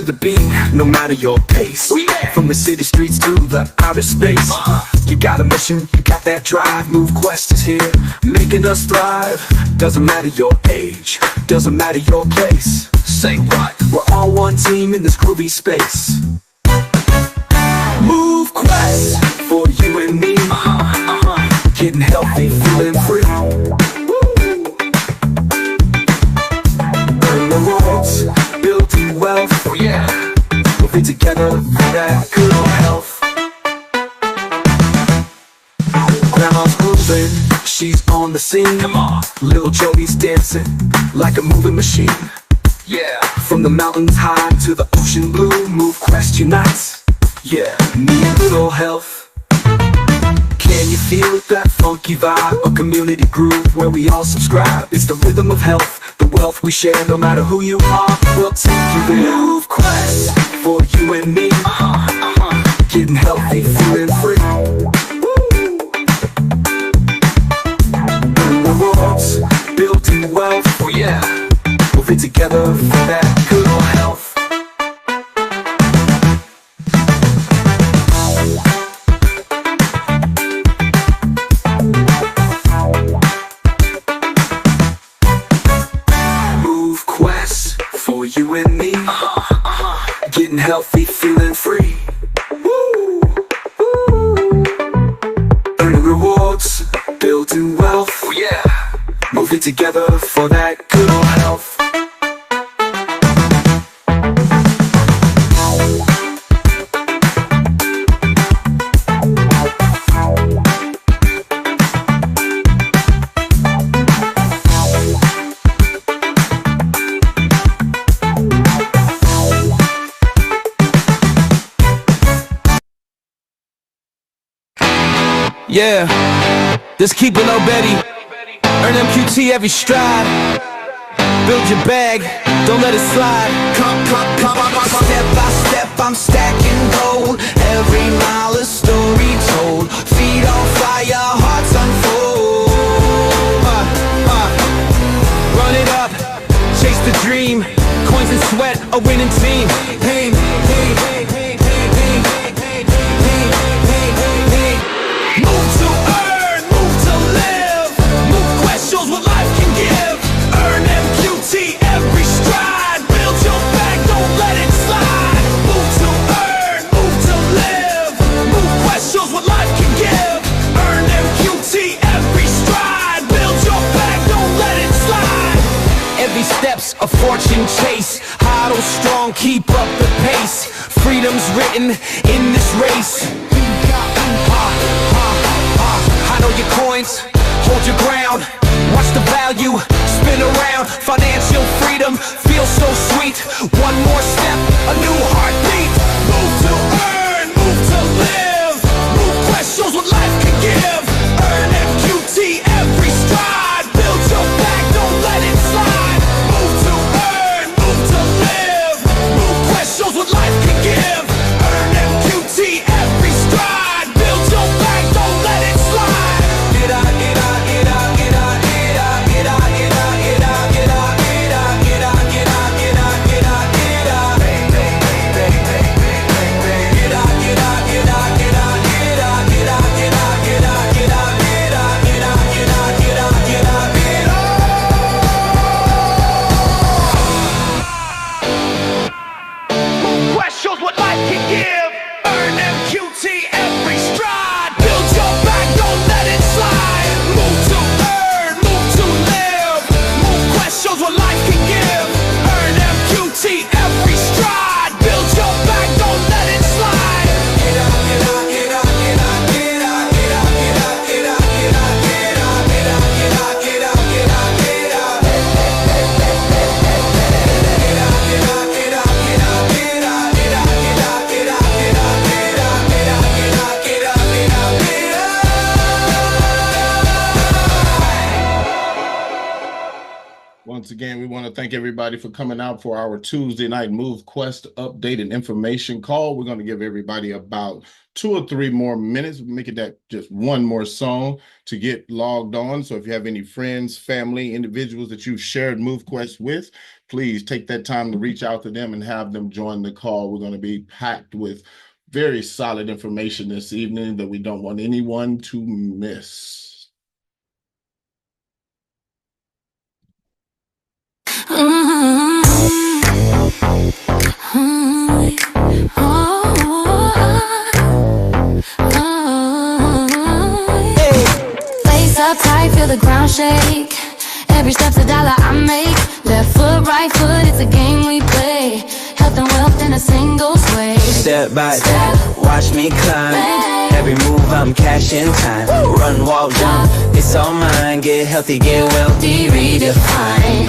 the beat, no matter your pace. From the city streets to the outer space. You got a mission, you got that drive. MoveQuest is here, making us thrive. Doesn't matter your age, doesn't matter your place. Say what? We're all one team in this groovy space. MoveQuest, for you and me. Getting healthy, feeling free. Earn the rewards, building wealth. Oh yeah, we'll be together for that good old health. Grandma's grooving, she's on the scene. Come on, little Joey's dancing like a moving machine. Yeah, from the mountains high to the ocean blue, MoveQuest unites. Yeah, me and good old health. Can you feel that funky vibe? A community groove where we all subscribe. It's the rhythm of health, the wealth we share. No matter who you are, we'll take you there. MoveQuest, for you and me. Getting healthy, feeling free. Rewards, building wealth. Oh yeah, we'll be together for that good old health. MoveQuest, for you and me. Getting healthy, feeling free. Woo! Earning rewards, building wealth. Oh yeah, moving together for that good old health. Yeah, just keep it low, Betty. Earn MQT every stride. Build your bag, don't let it slide. Come, step by step, I'm stacking gold. Every mile a story told. Feet on fire, hearts unfold. Run it up, chase the dream. Coins and sweat, a winning team. Pain, pain, pain, pain, pain, pain, pain, pain, pain, pain, pain. Move to earn, move to live. MoveQuest shows what life can give. Earn MQT every stride. Build your bag, don't let it slide. Move to earn, move to live. MoveQuest shows what life can give. Earn MQT every stride. Build your bag, don't let it slide. Every step's a fortune chase. Huddle strong, keep up the pace. Freedom's written in this race. I know your coins, hold your ground. Watch the value spin around. Financial freedom feels so sweet. One more step, a new heartbeat. Move to earn, move to live. MoveQuest shows what life can give. Earn MQT every stride. Build your back, don't let it slide. Move to earn, move to live. MoveQuest shows what life can give. Earn MQT every stride. Build your back, don't let it slide. thank everybody for coming out for our Tuesday night MoveQuest update and information call. We're going to give everybody about 2 or 3 more minutes, make it that just one more song to get logged on. So if you have any friends, family, individuals that you've shared MoveQuest with, please take that time to reach out to them and have them join the call. We're going to be packed with very solid information this evening that we don't want anyone to miss. Face up tight, feel the ground shake. Every step's a dollar I make. Left foot, right foot, it's a game we play. Health and wealth in a single sway. Step by step, watch me climb. Every move I'm cashing time. Run, walk, jump, it's all mine. Get healthy, get wealthy, redefine.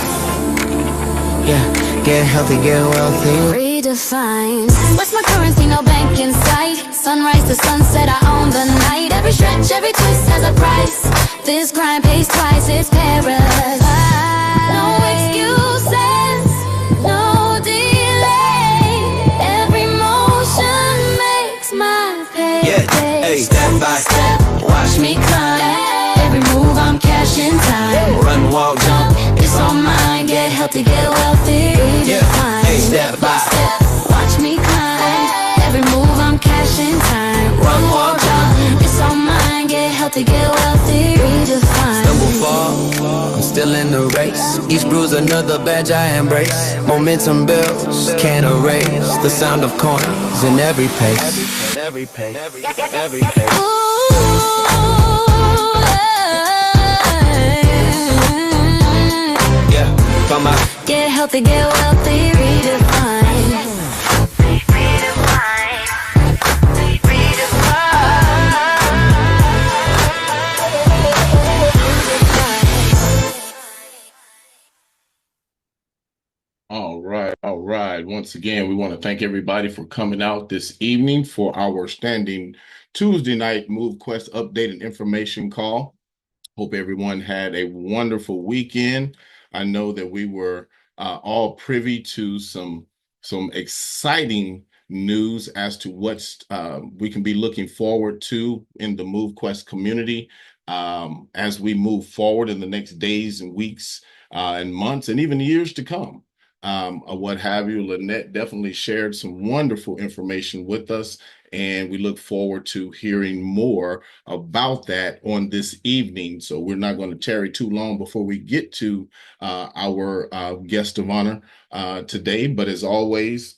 Yeah, get healthy, get wealthy. Redefined. What's my currency? No bank in sight. Sunrise to sunset, I own the night. Every stretch, every twist has a price. This grind pays twice, it's paradise. No excuses, no delay. Every motion makes my payday. Yeah, hey, step by step, watch me climb. Every move I'm cashing time. Run, walk, jump, It's all mine, get healthy, get wealthy. yeah, hey, step by Step, watch me climb. Every move I'm cashing time. Run, walk, jump, It's all mine, get healthy, get wealthy. Redefine. stumble, fall, I'm still in the race. Each bruise another badge I embrace. Momentum builds, can't erase the sound of coins in every pace. Every pace, every pace. Yeah, from my Get healthy, get wealthy, redefine. All right, all right. Once again, we want to thank everybody for coming out this evening for our standing Tuesday night MoveQuest update and information call. Hope everyone had a wonderful weekend. I know that we were all privy to some exciting news as to what we can be looking forward to in the MoveQuest community as we move forward in the next days and weeks and months and even years to come. What have you. Lynette definitely shared some wonderful information with us, and we look forward to hearing more about that on this evening. So we're not going to tarry too long before we get to our guest of honor today. But as always,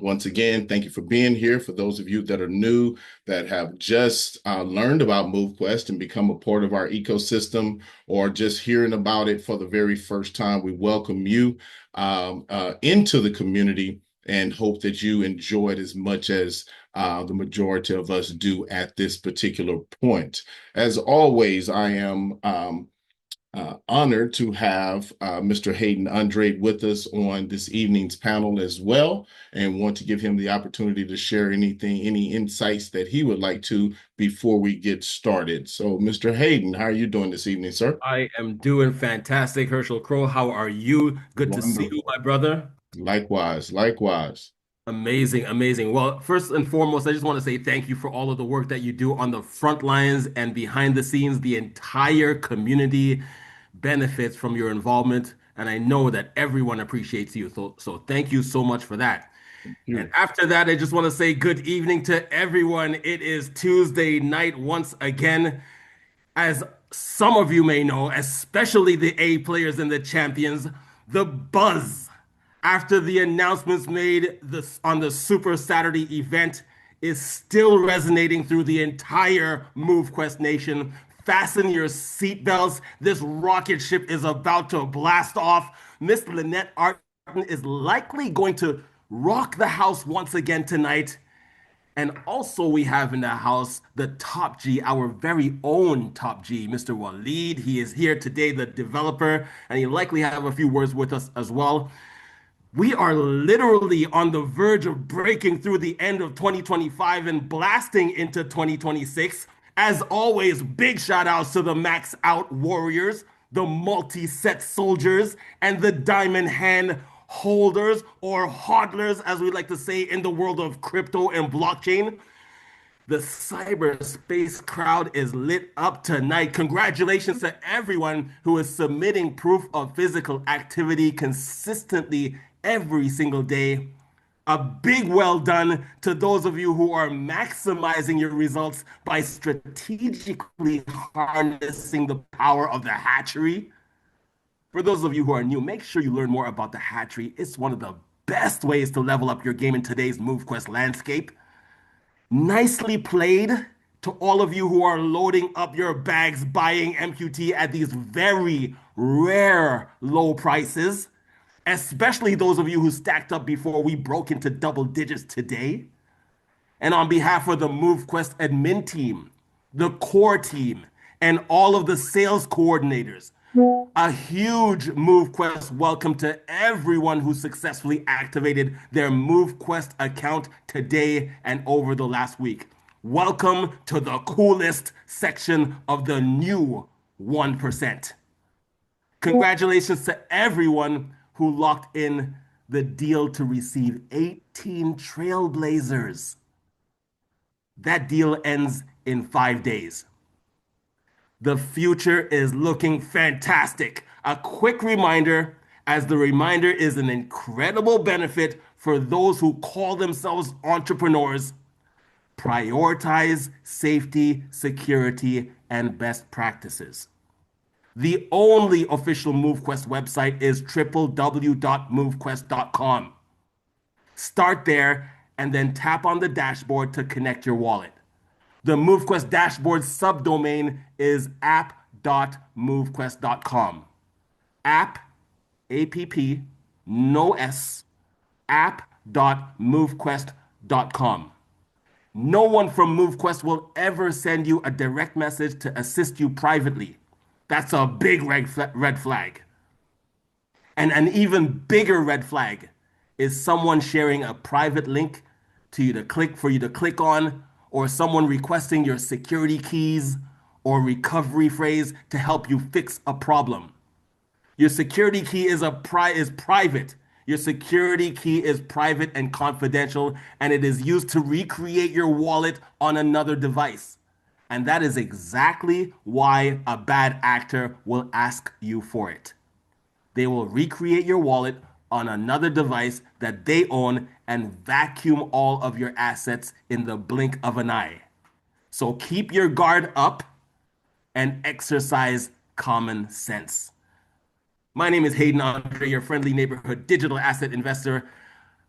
once again, thank you for being here. For those of you that are new, that have just learned about MoveQuest and become a part of our ecosystem, or just hearing about it for the very first time, we welcome you into the community and hope that you enjoy it as much as the majority of us do at this particular point. As always, I am honored to have Mr. Hayden Andrade with us on this evening's panel as well, and want to give him the opportunity to share anything, any insights that he would like to before we get started. So, Mr. Hayden, how are you doing this evening, sir? I am doing fantastic, Herschel Crow. How are you? Good to see you, Wonderful. my brother. Likewise, likewise. Amazing, amazing. Well, first and foremost, I just want to say thank you for all of the work that you do on the front lines and behind the scenes. The entire community benefits from your involvement, and I know that everyone appreciates you. So thank you so much for that. And after that, I just want to say good evening to everyone. It is Tuesday night once again. As some of you may know, especially the A players and the champions, the buzz after the announcements made on the Super Saturday event is still resonating through the entire MoveQuest nation. Fasten your seatbelts. This rocket ship is about to blast off. Miss Lynette Arden is likely going to rock the house once again tonight. And also we have in the house the top G, our very own top G, Mr. Waleed. He is here today, the developer, and he likely have a few words with us as well. We are literally on the verge of breaking through the end of 2025 and blasting into 2026. As always, big shout outs to the Max Out Warriors, the multi-set soldiers, and the diamond hand holders, or hodlers, as we like to say in the world of crypto and blockchain. The cyberspace crowd is lit up tonight. Congratulations to everyone who is submitting proof of physical activity consistently every single day. A big well done to those of you who are maximizing your results by strategically harnessing the power of the hatchery. For those of you who are new, make sure you learn more about the hatchery. It's one of the best ways to level up your game in today's MoveQuest landscape. Nicely played to all of you who are loading up your bags buying MQT at these very rare low prices, especially those of you who stacked up before we broke into double digits today. And on behalf of the MoveQuest admin team, the core team, and all of the sales coordinators, a huge MoveQuest welcome to everyone who successfully activated their MoveQuest account today and over the last week. Welcome to the coolest section of the new 1%. Congratulations to everyone who locked in the deal to receive 18 Trailblazers. That deal ends in 5 days. The future is looking fantastic. A quick reminder, as the reminder is an incredible benefit for those who call themselves entrepreneurs. Prioritize safety, security, and best practices. The only official MoveQuest website is www.movequest.com. Start there and then tap on the dashboard to connect your wallet. The MoveQuest dashboard subdomain is app.movequest.com. App, A-P-P, no S, app.movequest.com. No one from MoveQuest will ever send you a direct message to assist you privately. That's a big red flag. And an even bigger red flag is someone sharing a private link to you to click for you to click on, or someone requesting your security keys or recovery phrase to help you fix a problem. Your security key is private. Your security key is private and confidential, and it is used to recreate your wallet on another device. And that is exactly why a bad actor will ask you for it. They will recreate your wallet on another device that they own and vacuum all of your assets in the blink of an eye. So keep your guard up and exercise common sense. My name is Hayden Andre, your friendly neighborhood digital asset investor.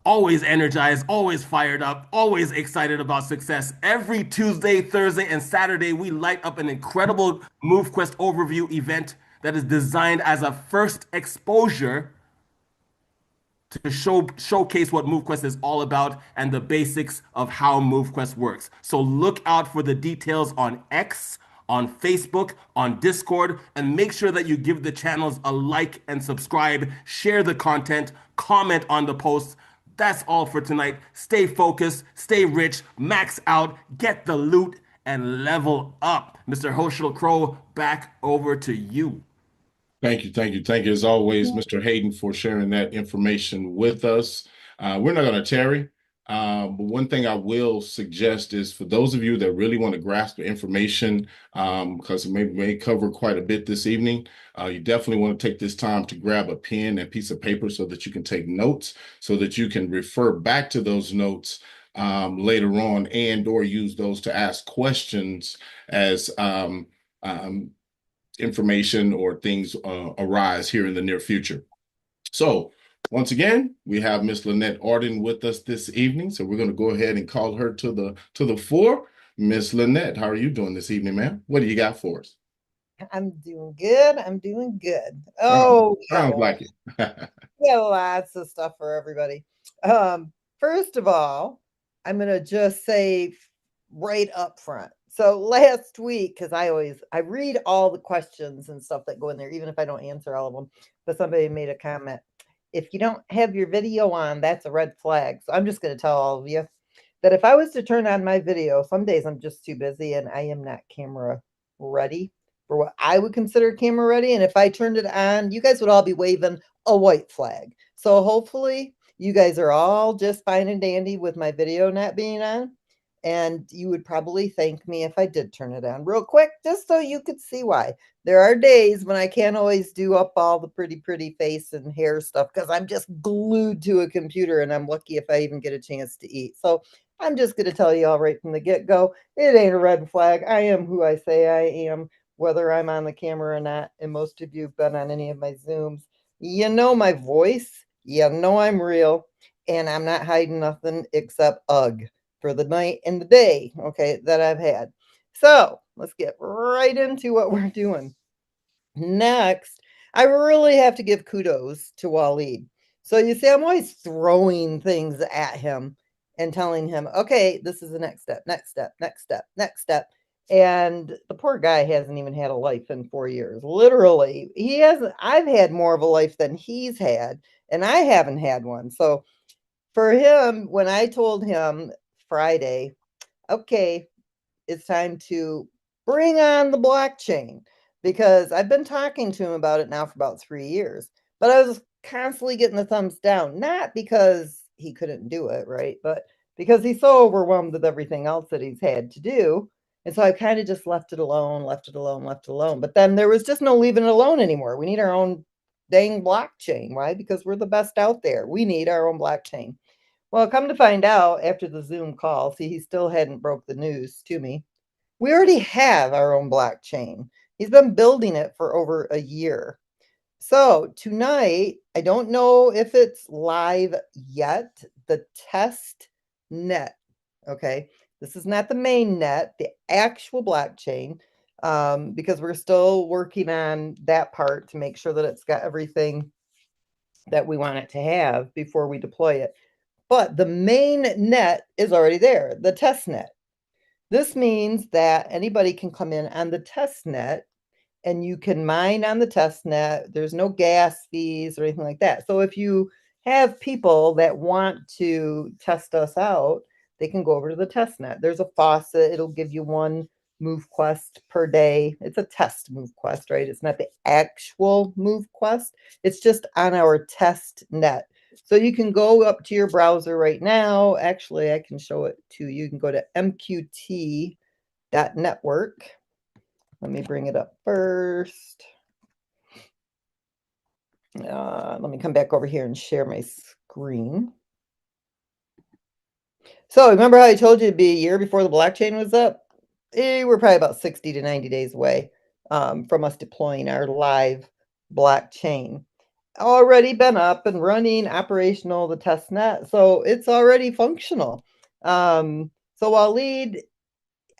Always energized, always fired up, always excited about success. Every Tuesday, Thursday, and Saturday, we light up an incredible MoveQuest overview event that is designed as a first exposure to showcase what MoveQuest is all about and the basics of how MoveQuest works. So look out for the details on X, on Facebook, on Discord, and make sure that you give the channels a like and subscribe, share the content, comment on the posts. That's all for tonight. Stay focused, stay rich, max out, get the loot, and level up. Mr. Hoshel Crow, back over to you. Thank you, thank you, thank you, as always, Mr. Hayden, for sharing that information with us. We're not going to tarry, but one thing I will suggest is for those of you that really want to grasp the information, because it may cover quite a bit this evening, you definitely want to take this time to grab a pen and piece of paper so that you can take notes, so that you can refer back to those notes later on, and or use those to ask questions as information or things arise here in the near future. So once again, we have Miss Lynette Arden with us this evening. So we're going to go ahead and call her to the fore. Miss Lynette, how are you doing this evening, ma'am? What do you got for us? I'm doing good. I'm doing good. Sounds like it. Yeah, lots of stuff for everybody. First of all, I'm going to just say right up front. So last week, because I read all the questions and stuff that go in there, even if I don't answer all of them, but somebody made a comment. If you don't have your video on, that's a red flag. So I'm just going to tell all of you that if I was to turn on my video, some days I'm just too busy and I am not camera ready. for what I would consider camera ready. And if I turned it on, you guys would all be waving a white flag. So hopefully you guys are all just fine and dandy with my video not being on. And you would probably thank me if I did turn it on real quick, just so you could see why. There are days when I can't always do up all the pretty face and hair stuff because I'm just glued to a computer, and I'm lucky if I even get a chance to eat. So I'm just going to tell you all right from the get-go, it ain't a red flag. I am who I say I am, whether I'm on the camera or not. And most of you have been on any of my Zooms. You know my voice. You know I'm real. And I'm not hiding nothing except ugh for the night and the day, okay, that I've had. So let's get right into what we're doing. Next, I really have to give kudos to Waleed. So you see, I'm always throwing things at him and telling him, okay, this is the next step, next step, next step, next step. And the poor guy hasn't even had a life in 4 years. Literally, he hasn't. I've had more of a life than he's had, and I haven't had one. So for him, when I told him Friday, okay, it's time to bring on the blockchain, because I've been talking to him about it now for about 3 years, but I was constantly getting the thumbs down, not because he couldn't do it, right? But because he's so overwhelmed with everything else that he's had to do. And so I kind of just left it alone, left it alone, left it alone. But then there was just no leaving it alone anymore. We need our own dang blockchain. Why? Because we're the best out there. We need our own blockchain. Well, come to find out after the Zoom call, see, he still hadn't broke the news to me. We already have our own blockchain. He's been building it for over a year. So tonight, I don't know if it's live yet, the test net. Okay. This is not the main net, the actual blockchain, because we're still working on that part to make sure that it's got everything that we want it to have before we deploy it. But the main net is already there, the test net. This means that anybody can come in on the test net and you can mine on the test net. There's no gas fees or anything like that. So if you have people that want to test us out, they can go over to the test net. There's a faucet. It'll give you one MoveQuest per day. It's a test MoveQuest, right? It's not the actual MoveQuest. It's just on our test net. So you can go up to your browser right now. Actually, I can show it to you. You can go to mqt.network. Let me bring it up first. Let me come back over here and share my screen. So remember how I told you it'd be a year before the blockchain was up? We're probably about 60 to 90 days away from us deploying our live blockchain. Already been up and running, operational, the test net. So it's already functional. So Waleed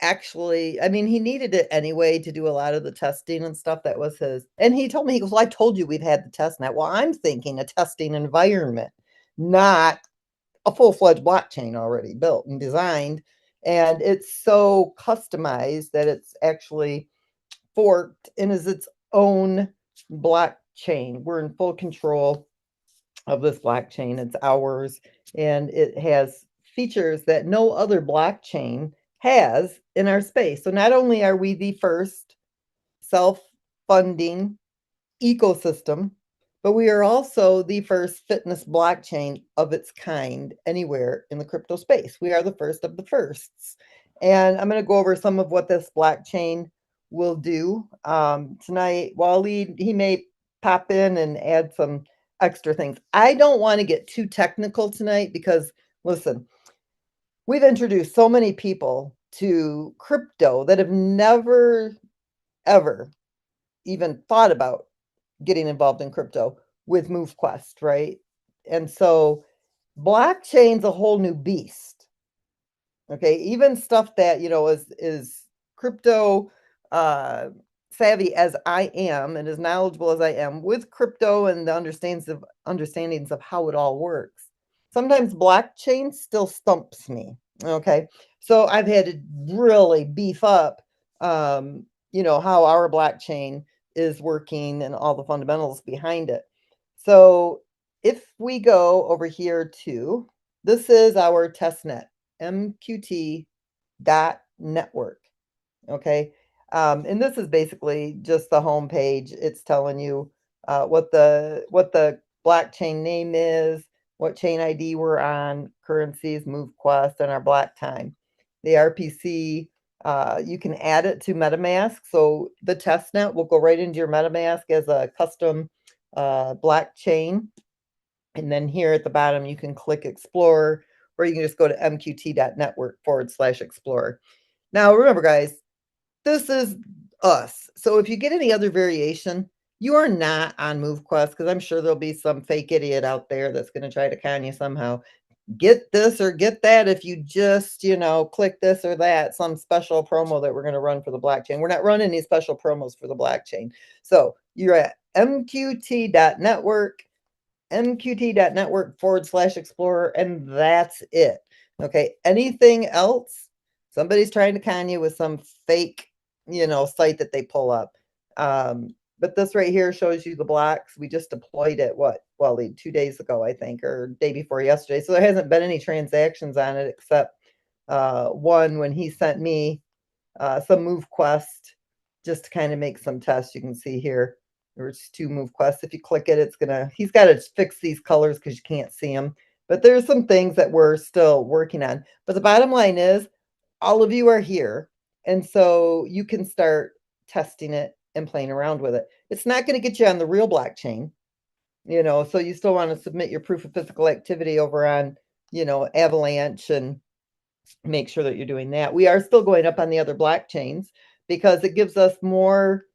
actually, I mean, he needed it anyway to do a lot of the testing and stuff. That was his. And he told me, he goes, well, I told you we've had the test net. Well, I'm thinking a testing environment, not a full-fledged blockchain already built and designed. And it's so customized that it's actually forked and is its own blockchain. We're in full control of this blockchain. It's ours, and it has features that no other blockchain has in our space. So not only are we the first self-funding ecosystem, but we are also the first fitness blockchain of its kind anywhere in the crypto space. We are the first of the firsts. And I'm going to go over some of what this blockchain will do. Tonight, Waleed, he may pop in and add some extra things. I don't want to get too technical tonight because, listen, we've introduced so many people to crypto that have never, ever even thought about getting involved in crypto with MoveQuest, right? And so blockchain's a whole new beast. Okay, even stuff that, you know, is crypto savvy as I am and as knowledgeable as I am with crypto and the understandings of how it all works. Sometimes blockchain still stumps me. Okay, so I've had to really beef up, you know, how our blockchain is working and all the fundamentals behind it. So if we go over here to, this is our testnet, mqt.network. Okay. And this is basically just the home page. It's telling you what the blockchain name is, what chain ID we're on, currencies, MoveQuest, and our block time. The RPC, you can add it to MetaMask. So the testnet will go right into your MetaMask as a custom blockchain. And then here at the bottom, you can click Explorer, or you can just go to mqt.network/explorer. Now, remember, guys, this is us. So if you get any other variation, you are not on MoveQuest, because I'm sure there'll be some fake idiot out there that's going to try to con you somehow. Get this or get that if you just, click this or that, some special promo that we're going to run for the blockchain. We're not running any special promos for the blockchain. So you're at mqt.network/explorer, and that's it. Okay. Anything else, somebody's trying to con you with some fake, site that they pull up. But this right here shows you the blocks. We just deployed it, 2 days ago, I think, or day before yesterday. So there hasn't been any transactions on it except one when he sent me some MoveQuest just to kind of make some tests. You can see here, there's 2 MoveQuests. If you click it, he's got to fix these colors because you can't see them. But there's some things that we're still working on. But the bottom line is, all of you are here. And so you can start testing it and playing around with it. It's not going to get you on the real blockchain, so you still want to submit your proof of physical activity over on, Avalanche, and make sure that you're doing that. We are still going up on the other blockchains because it gives us more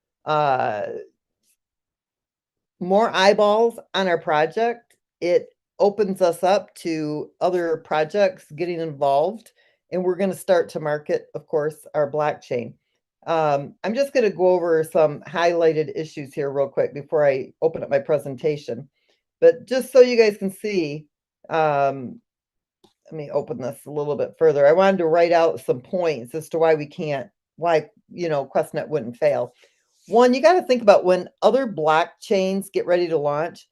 eyeballs on our project. It opens us up to other projects getting involved, and we're going to start to market, of course, our blockchain. I'm just going to go over some highlighted issues here real quick before I open up my presentation. But just so you guys can see, let me open this a little bit further. I wanted to write out some points as to why QuestNet wouldn't fail. One, you got to think about when other blockchains get ready to launch,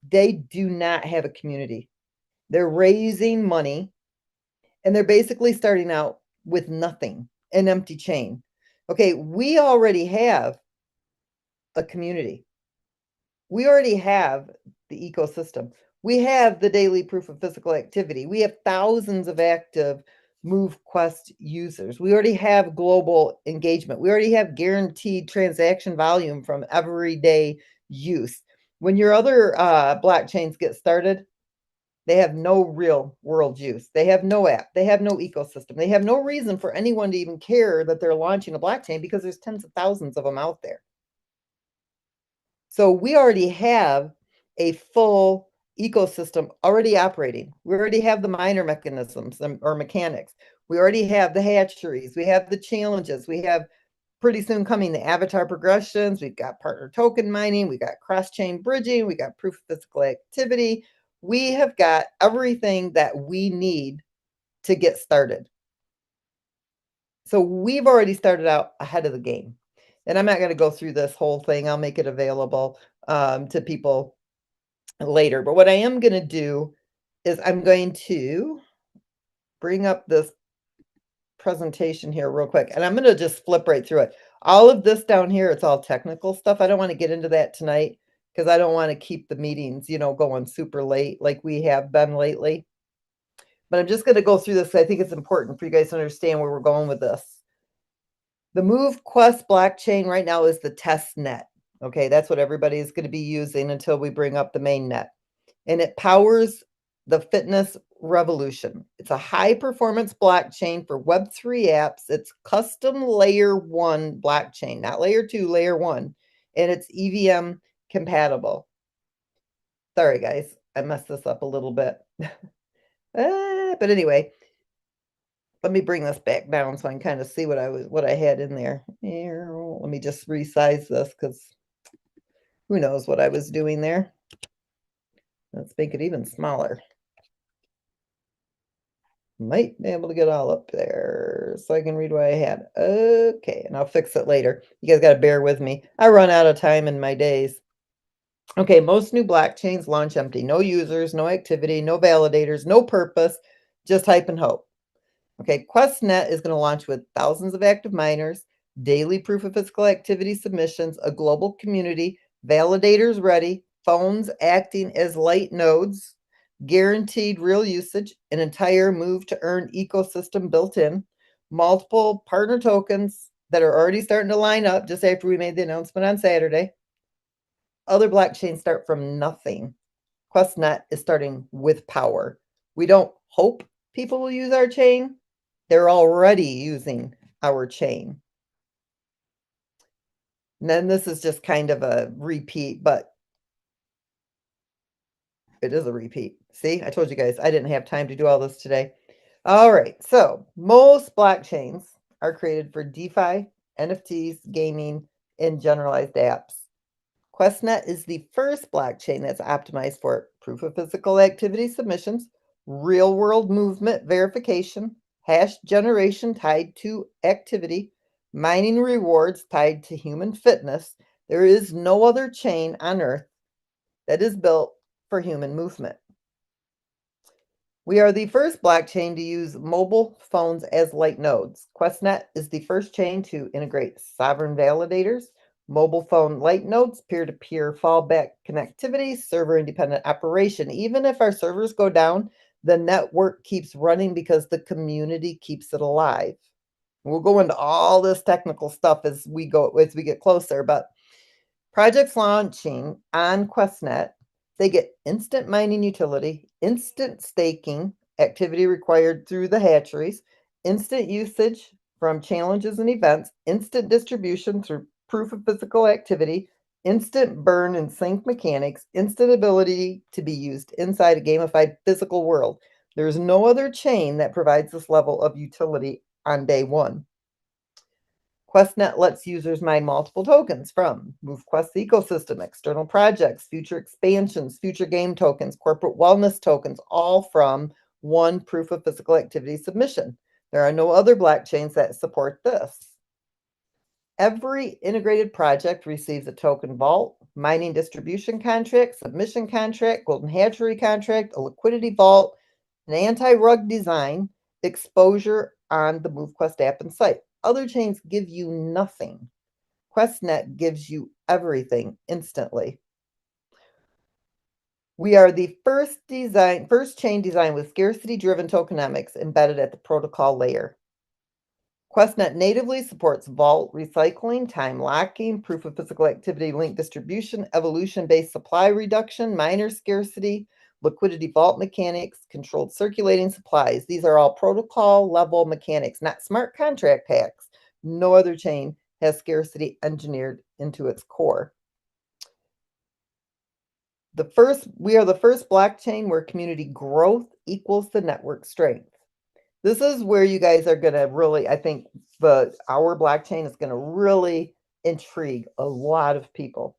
they do not have a community. They're raising money, and they're basically starting out with nothing, an empty chain. Okay, we already have a community. We already have the ecosystem. We have the daily proof of physical activity. We have thousands of active MoveQuest users. We already have global engagement. We already have guaranteed transaction volume from everyday use. When your other blockchains get started, they have no real world use. They have no app. They have no ecosystem. They have no reason for anyone to even care that they're launching a blockchain because there's tens of thousands of them out there. So we already have a full ecosystem already operating. We already have the miner mechanisms or mechanics. We already have the hatcheries. We have the challenges. We have pretty soon coming the avatar progressions. We've got partner token mining. We got cross-chain bridging. We got proof of physical activity. We have got everything that we need to get started. So we've already started out ahead of the game. And I'm not going to go through this whole thing. I'll make it available to people later. But what I am going to do is I'm going to bring up this presentation here real quick. And I'm going to just flip right through it. All of this down here, it's all technical stuff. I don't want to get into that tonight because I don't want to keep the meetings, going super late like we have been lately. But I'm just going to go through this. I think it's important for you guys to understand where we're going with this. The MoveQuest blockchain right now is the test net. Okay, that's what everybody is going to be using until we bring up the main net. And it powers the fitness revolution. It's a high-performance blockchain for Web3 apps. It's custom layer 1 blockchain, not layer 2, layer 1. And it's EVM compatible. Sorry, guys. I messed this up a little bit. But anyway, let me bring this back down so I can kind of see what I had in there. Here, let me just resize this because who knows what I was doing there. Let's make it even smaller. Might be able to get all up there so I can read what I had. Okay, and I'll fix it later. You guys got to bear with me. I run out of time in my days. Okay, most new blockchains launch empty. No users, no activity, no validators, no purpose, just hype and hope. Okay, QuestNet is going to launch with thousands of active miners, daily proof of physical activity submissions, a global community, validators ready, phones acting as light nodes, guaranteed real usage, an entire move to earn ecosystem built in, multiple partner tokens that are already starting to line up just after we made the announcement on Saturday. Other blockchains start from nothing. QuestNet is starting with power. We don't hope people will use our chain. They're already using our chain. And then this is just kind of a repeat, but it is a repeat. See, I told you guys I didn't have time to do all this today. All right, so most blockchains are created for DeFi, NFTs, gaming, and generalized apps. QuestNet is the first blockchain that's optimized for proof of physical activity submissions, real-world movement verification, hash generation tied to activity, mining rewards tied to human fitness. There is no other chain on Earth that is built for human movement. We are the first blockchain to use mobile phones as light nodes. QuestNet is the first chain to integrate sovereign validators, mobile phone light nodes, peer-to-peer fallback connectivity, server-independent operation. Even if our servers go down, the network keeps running because the community keeps it alive. We'll go into all this technical stuff as we get closer, but projects launching on QuestNet, they get instant mining utility, instant staking activity required through the hatcheries, instant usage from challenges and events, instant distribution through proof of physical activity, instant burn and sync mechanics, instant ability to be used inside a gamified physical world. There's no other chain that provides this level of utility on day one. QuestNet lets users mine multiple tokens from MoveQuest ecosystem, external projects, future expansions, future game tokens, corporate wellness tokens, all from one proof of physical activity submission. There are no other blockchains that support this. Every integrated project receives a token vault, mining distribution contract, submission contract, golden hatchery contract, a liquidity vault, an anti-rug design, exposure on the MoveQuest app and site. Other chains give you nothing. QuestNet gives you everything instantly. We are the first chain designed with scarcity-driven tokenomics embedded at the protocol layer. QuestNet natively supports vault recycling, time locking, proof of physical activity link distribution, evolution-based supply reduction, miner scarcity, liquidity vault mechanics, controlled circulating supplies. These are all protocol level mechanics, not smart contract hacks. No other chain has scarcity engineered into its core. We are the first blockchain where community growth equals the network strength. This is where you guys are going to really, I think our blockchain is going to really intrigue a lot of people.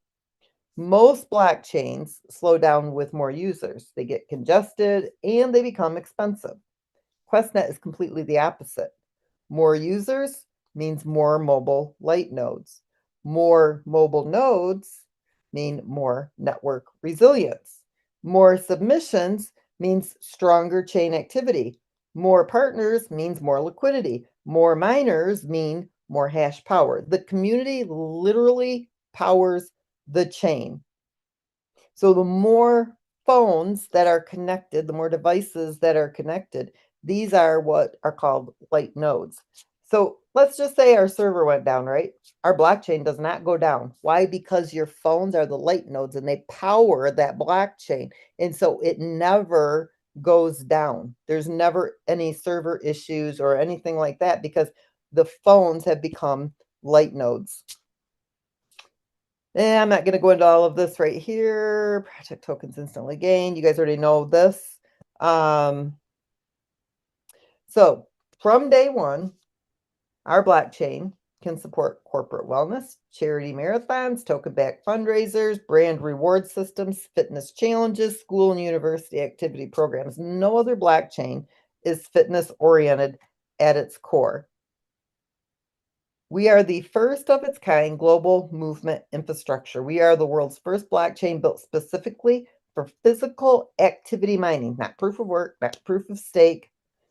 Most blockchains slow down with more users. They get congested and they become expensive. QuestNet is completely the opposite. More users means more mobile light nodes. More mobile nodes mean more network resilience. More submissions means stronger chain activity. More partners means more liquidity. More miners mean more hash power. The community literally powers the chain. So the more phones that are connected, the more devices that are connected, these are what are called light nodes. So let's just say our server went down, right? Our blockchain does not go down. Why? Because your phones are the light nodes and they power that blockchain. And so it never goes down. There's never any server issues or anything like that because the phones have become light nodes. And I'm not going to go into all of this right here. Project tokens instantly gained. You guys already know this. So from day one, our blockchain can support corporate wellness, charity marathons, token-backed fundraisers, brand reward systems, fitness challenges, school and university activity programs. No other blockchain is fitness-oriented at its core. We are the first of its kind global movement infrastructure. We are the world's first blockchain built specifically for physical activity mining, not proof of work, not proof of stake,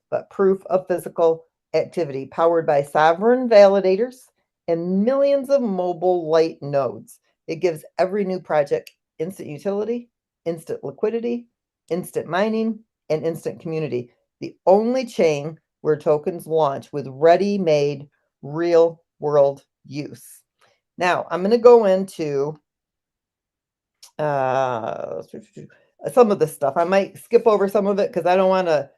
but proof of physical activity, powered by sovereign validators, and millions of mobile light nodes. It gives every new project instant utility, instant liquidity, instant mining, and instant community. The only chain where tokens launch with ready-made real-world use. Now, I'm going to go into some of this stuff. I might skip over some of it because I don't want to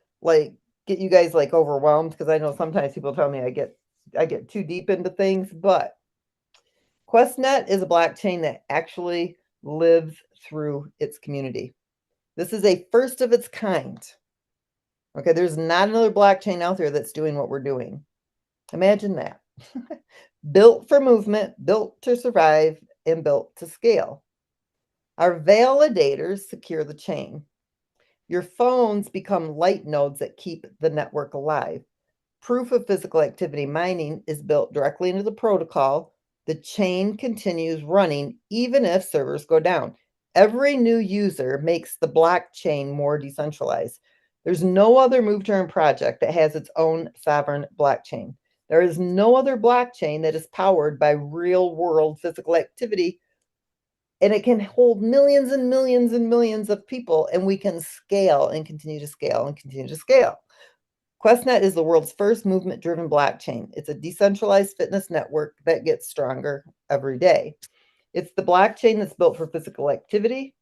get you guys overwhelmed, because I know sometimes people tell me I get too deep into things, but QuestNet is a blockchain that actually lives through its community. This is a first of its kind. Okay, there's not another blockchain out there that's doing what we're doing. Imagine that. Built for movement, built to survive, and built to scale. Our validators secure the chain. Your phones become light nodes that keep the network alive. Proof of physical activity mining is built directly into the protocol. The chain continues running even if servers go down. Every new user makes the blockchain more decentralized. There's no other move-to-earn project that has its own sovereign blockchain. There is no other blockchain that is powered by real-world physical activity, and it can hold millions and millions and millions of people, and we can scale and continue to scale and continue to scale. QuestNet is the world's first movement-driven blockchain. It's a decentralized fitness network that gets stronger every day. It's the blockchain that's built for physical activity,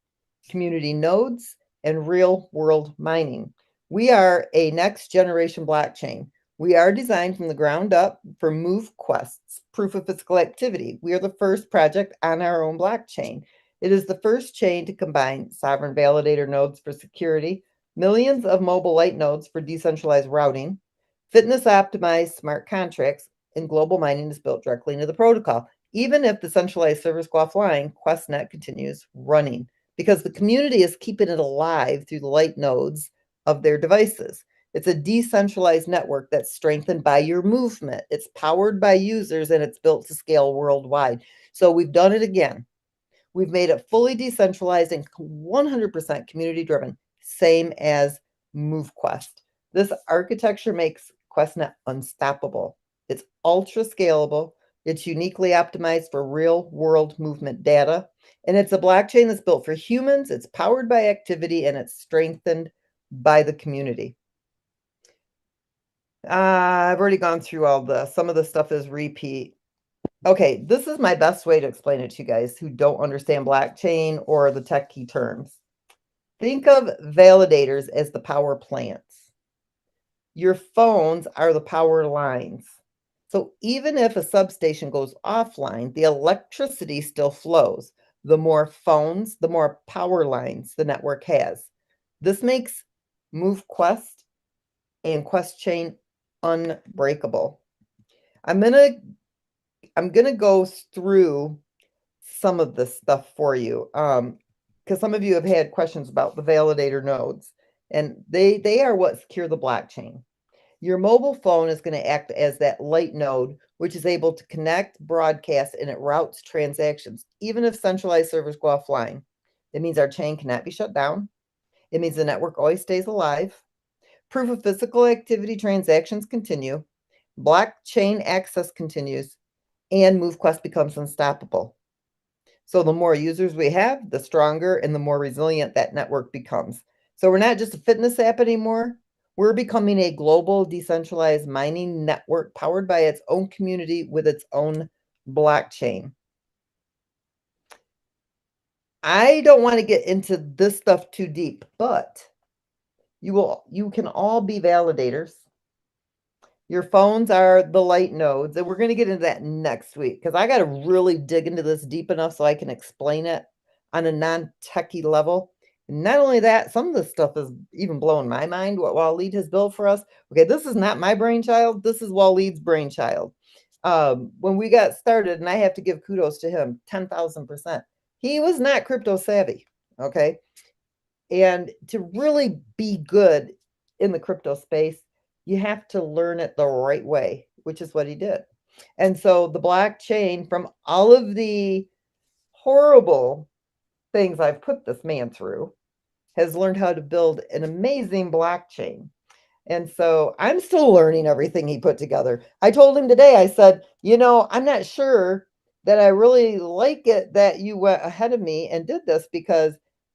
community nodes, and real-world mining. We are a next-generation blockchain. We are designed from the ground up for MoveQuest's proof of physical activity. We are the first project on our own blockchain. It is the first chain to combine sovereign validator nodes for security, millions of mobile light nodes for decentralized routing, fitness-optimized smart contracts, and global mining is built directly into the protocol. Even if the centralized servers go offline, QuestNet continues running because the community is keeping it alive through the light nodes of their devices. It's a decentralized network that's strengthened by your movement. It's powered by users, and it's built to scale worldwide. So we've done it again. We've made it fully decentralized and 100% community-driven, same as MoveQuest. This architecture makes QuestNet unstoppable. It's ultra scalable. It's uniquely optimized for real-world movement data. And it's a blockchain that's built for humans. It's powered by activity, and it's strengthened by the community. I've already gone through all this. Some of the stuff is repeat. Okay, this is my best way to explain it to you guys who don't understand blockchain or the techie terms. Think of validators as the power plants. Your phones are the power lines. So even if a substation goes offline, the electricity still flows. The more phones, the more power lines the network has. This makes MoveQuest and QuestChain unbreakable. I'm gonna go through some of this stuff for you, because some of you have had questions about the validator nodes, and they are what secure the blockchain. Your mobile phone is going to act as that light node, which is able to connect, broadcast, and it routes transactions, even if centralized servers go offline. It means our chain cannot be shut down. It means the network always stays alive. Proof of physical activity transactions continue. Blockchain access continues. And MoveQuest becomes unstoppable. So the more users we have, the stronger and the more resilient that network becomes. So we're not just a fitness app anymore. We're becoming a global decentralized mining network powered by its own community with its own blockchain. I don't want to get into this stuff too deep, but you can all be validators. Your phones are the light nodes, and we're going to get into that next week because I got to really dig into this deep enough so I can explain it on a non-techie level. And not only that, some of this stuff is even blowing my mind, what Waleed has built for us. Okay, this is not my brainchild. This is Waleed's brainchild. When we got started, and I have to give kudos to him, 10,000%. He was not crypto savvy, okay? And to really be good in the crypto space, you have to learn it the right way, which is what he did. And so the blockchain, from all of the horrible things I've put this man through, has learned how to build an amazing blockchain. And so I'm still learning everything he put together. I told him today, I said, I'm not sure that I really like it that you went ahead of me and did this, because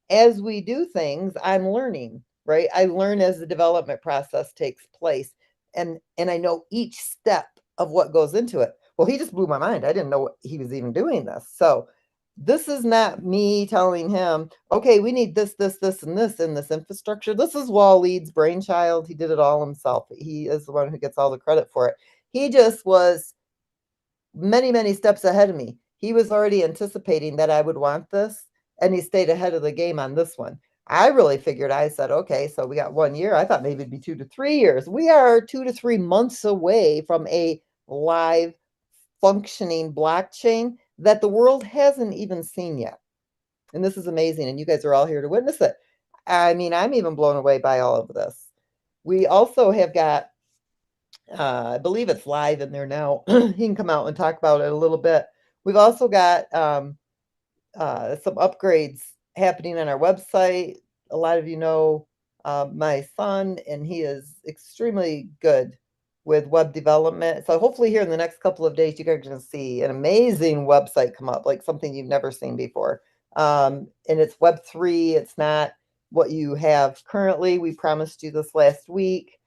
as we do things, I'm learning, right? I learn as the development process takes place, and I know each step of what goes into it. Well, he just blew my mind. I didn't know what he was even doing this. So this is not me telling him, okay, we need this, and this in this infrastructure. This is Waleed's brainchild. He did it all himself. He is the one who gets all the credit for it. He just was many, many steps ahead of me. He was already anticipating that I would want this, and he stayed ahead of the game on this one. I really figured, I said, okay, so we got 1 year. I thought maybe it'd be 2 to 3 years. We are 2 to 3 months away from a live functioning blockchain that the world hasn't even seen yet. And this is amazing. And you guys are all here to witness it. I mean, I'm even blown away by all of this. We also have got, I believe it's live in there now. He can come out and talk about it a little bit. We've also got some upgrades happening on our website. A lot of you know my son, and he is extremely good with web development. So hopefully here in the next couple of days, you guys are going to see an amazing website come up, like something you've never seen before. And it's Web3. It's not what you have currently. We promised you this last week.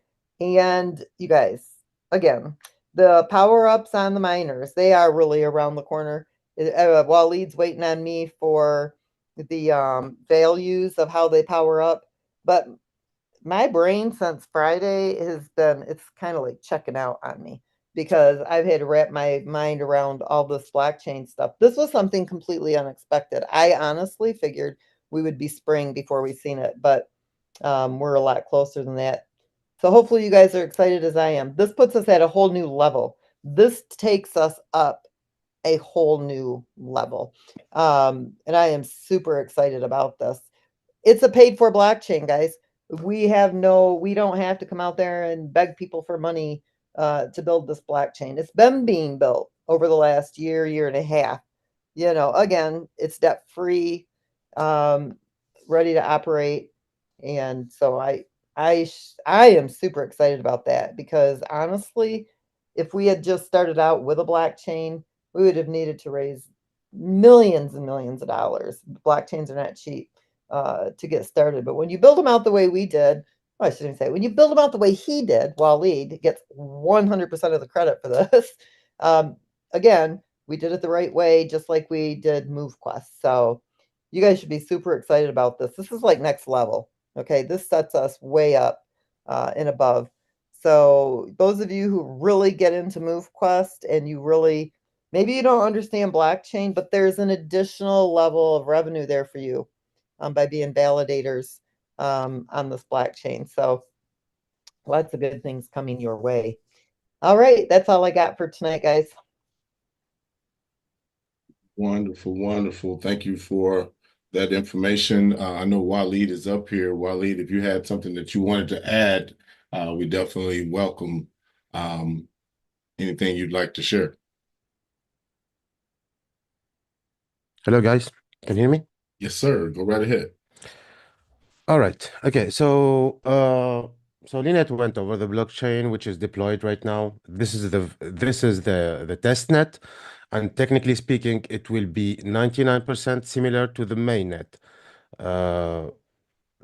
And you guys, again, the power-ups on the miners, they are really around the corner. Waleed's waiting on me for the values of how they power up. But my brain since Friday it's kind of like checking out on me, because I've had to wrap my mind around all this blockchain stuff. This was something completely unexpected. I honestly figured we would be spring before we seen it, but we're a lot closer than that. So hopefully you guys are excited as I am. This puts us at a whole new level. This takes us up a whole new level. And I am super excited about this. It's a paid for blockchain, guys. We don't have to come out there and beg people for money to build this blockchain. It's been being built over the last year and a half. Again, it's debt free, ready to operate. And so I am super excited about that, because honestly, if we had just started out with a blockchain, we would have needed to raise millions and millions of dollars. Blockchains are not cheap to get started. But when you build them out the way we did, well, I shouldn't say, when you build them out the way he did, Waleed gets 100% of the credit for this. Again, we did it the right way, just like we did MoveQuest. So you guys should be super excited about this. This is like next level. Okay, this sets us way up and above. So those of you who really get into MoveQuest, and maybe you don't understand blockchain, but there's an additional level of revenue there for you by being validators on this blockchain. So lots of good things coming your way. All right, that's all I got for tonight, guys. Wonderful, wonderful. Thank you for that information. I know Waleed is up here. Waleed, if you had something that you wanted to add, we definitely welcome anything you'd like to share. Hello, guys. Can you hear me? Yes, sir. Go right ahead. All right. Okay. So Lynette went over the blockchain, which is deployed right now. This is the test net, and technically speaking, it will be 99% similar to the mainnet.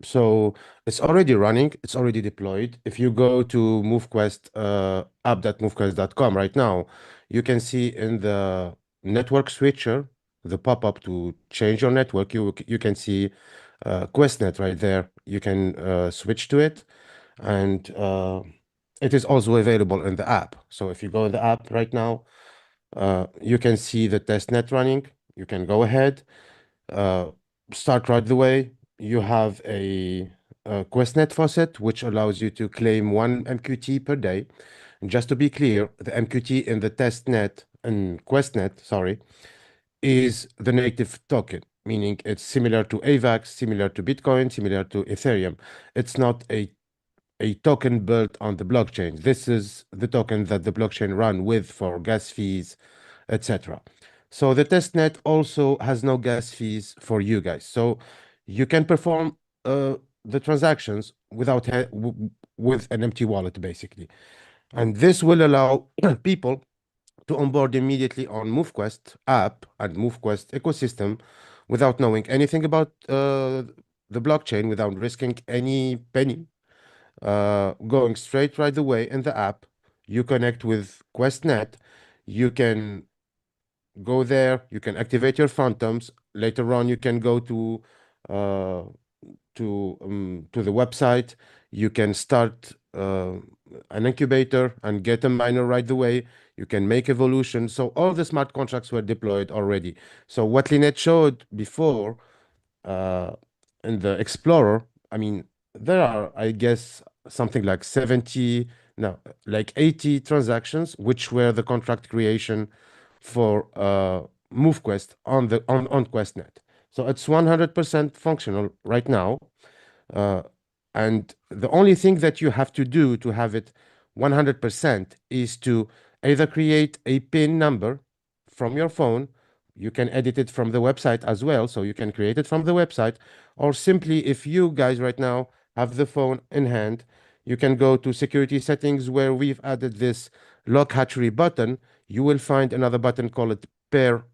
So it's already running, it's already deployed. If you go to MoveQuest, app.movequest.com right now, you can see in the network switcher, the pop-up to change your network, you can see QuestNet right there. You can switch to it, and it is also available in the app. So if you go in the app right now, you can see the testnet running. You can go ahead, start right away. You have a QuestNet faucet, which allows you to claim 1 MQT per day. And just to be clear, the MQT in the testnet and QuestNet, sorry, is the native token, meaning it's similar to AVAX, similar to Bitcoin, similar to Ethereum. It's not a token built on the blockchain. This is the token that the blockchain run with for gas fees, etc. So the testnet also has no gas fees for you guys. So you can perform the transactions with an empty wallet, basically. And this will allow people to onboard immediately on MoveQuest app and MoveQuest ecosystem without knowing anything about the blockchain, without risking any penny. Going straight right away in the app, you connect with QuestNet. You can go there. You can activate your phantoms. Later on, you can go uh, to the website. You can start an incubator and get a miner right away. You can make evolution. So all the smart contracts were deployed already. So what Lynette showed before uh, in the Explorer, I mean, there are, I guess, something like 70, no, like 80 transactions, which were the contract creation for MoveQuest on QuestNet. So it's 100% functional right now. Uh, and the only thing that you have to do to have it 100% is to either create a PIN number from your phone. You can edit it from the website as well, so you can create it from the website, or simply, if you guys right now have the phone in hand, you can go to security settings where we've added this lock hatchery button. You will find another button called pair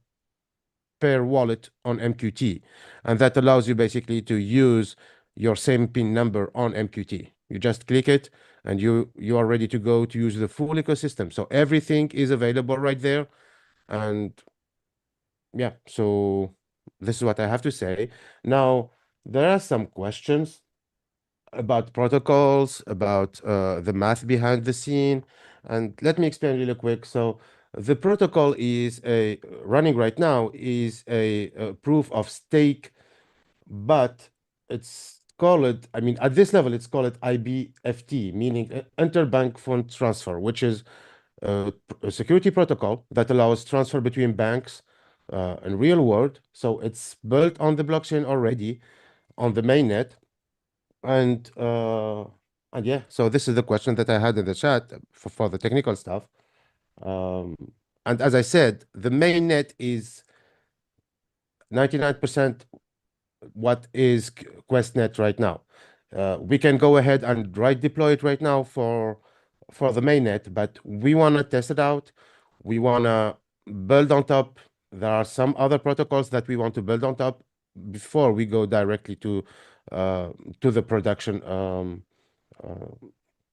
wallet on MQT, and that allows you basically to use your same PIN number on MQT. You just click it, and you are ready to go to use the full ecosystem. So everything is available right there, and yeah. So this is what I have to say. Now there are some questions about protocols, about the math behind the scene. And let me explain really quick. So the protocol is running right now is a proof of stake, but it's called, I mean, at this level, it's called IBFT, meaning interbank fund transfer, which is a security protocol that allows transfer between banks in real world. So it's built on the blockchain already on the mainnet. And yeah, so this is the question that I had in the chat for the technical stuff. Um, and as I said, the mainnet is 99% what is QuestNet right now. We can go ahead and deploy it right now for the mainnet, but we want to test it out. We want to build on top. There are some other protocols that we want to build on top before we go directly to the production uh,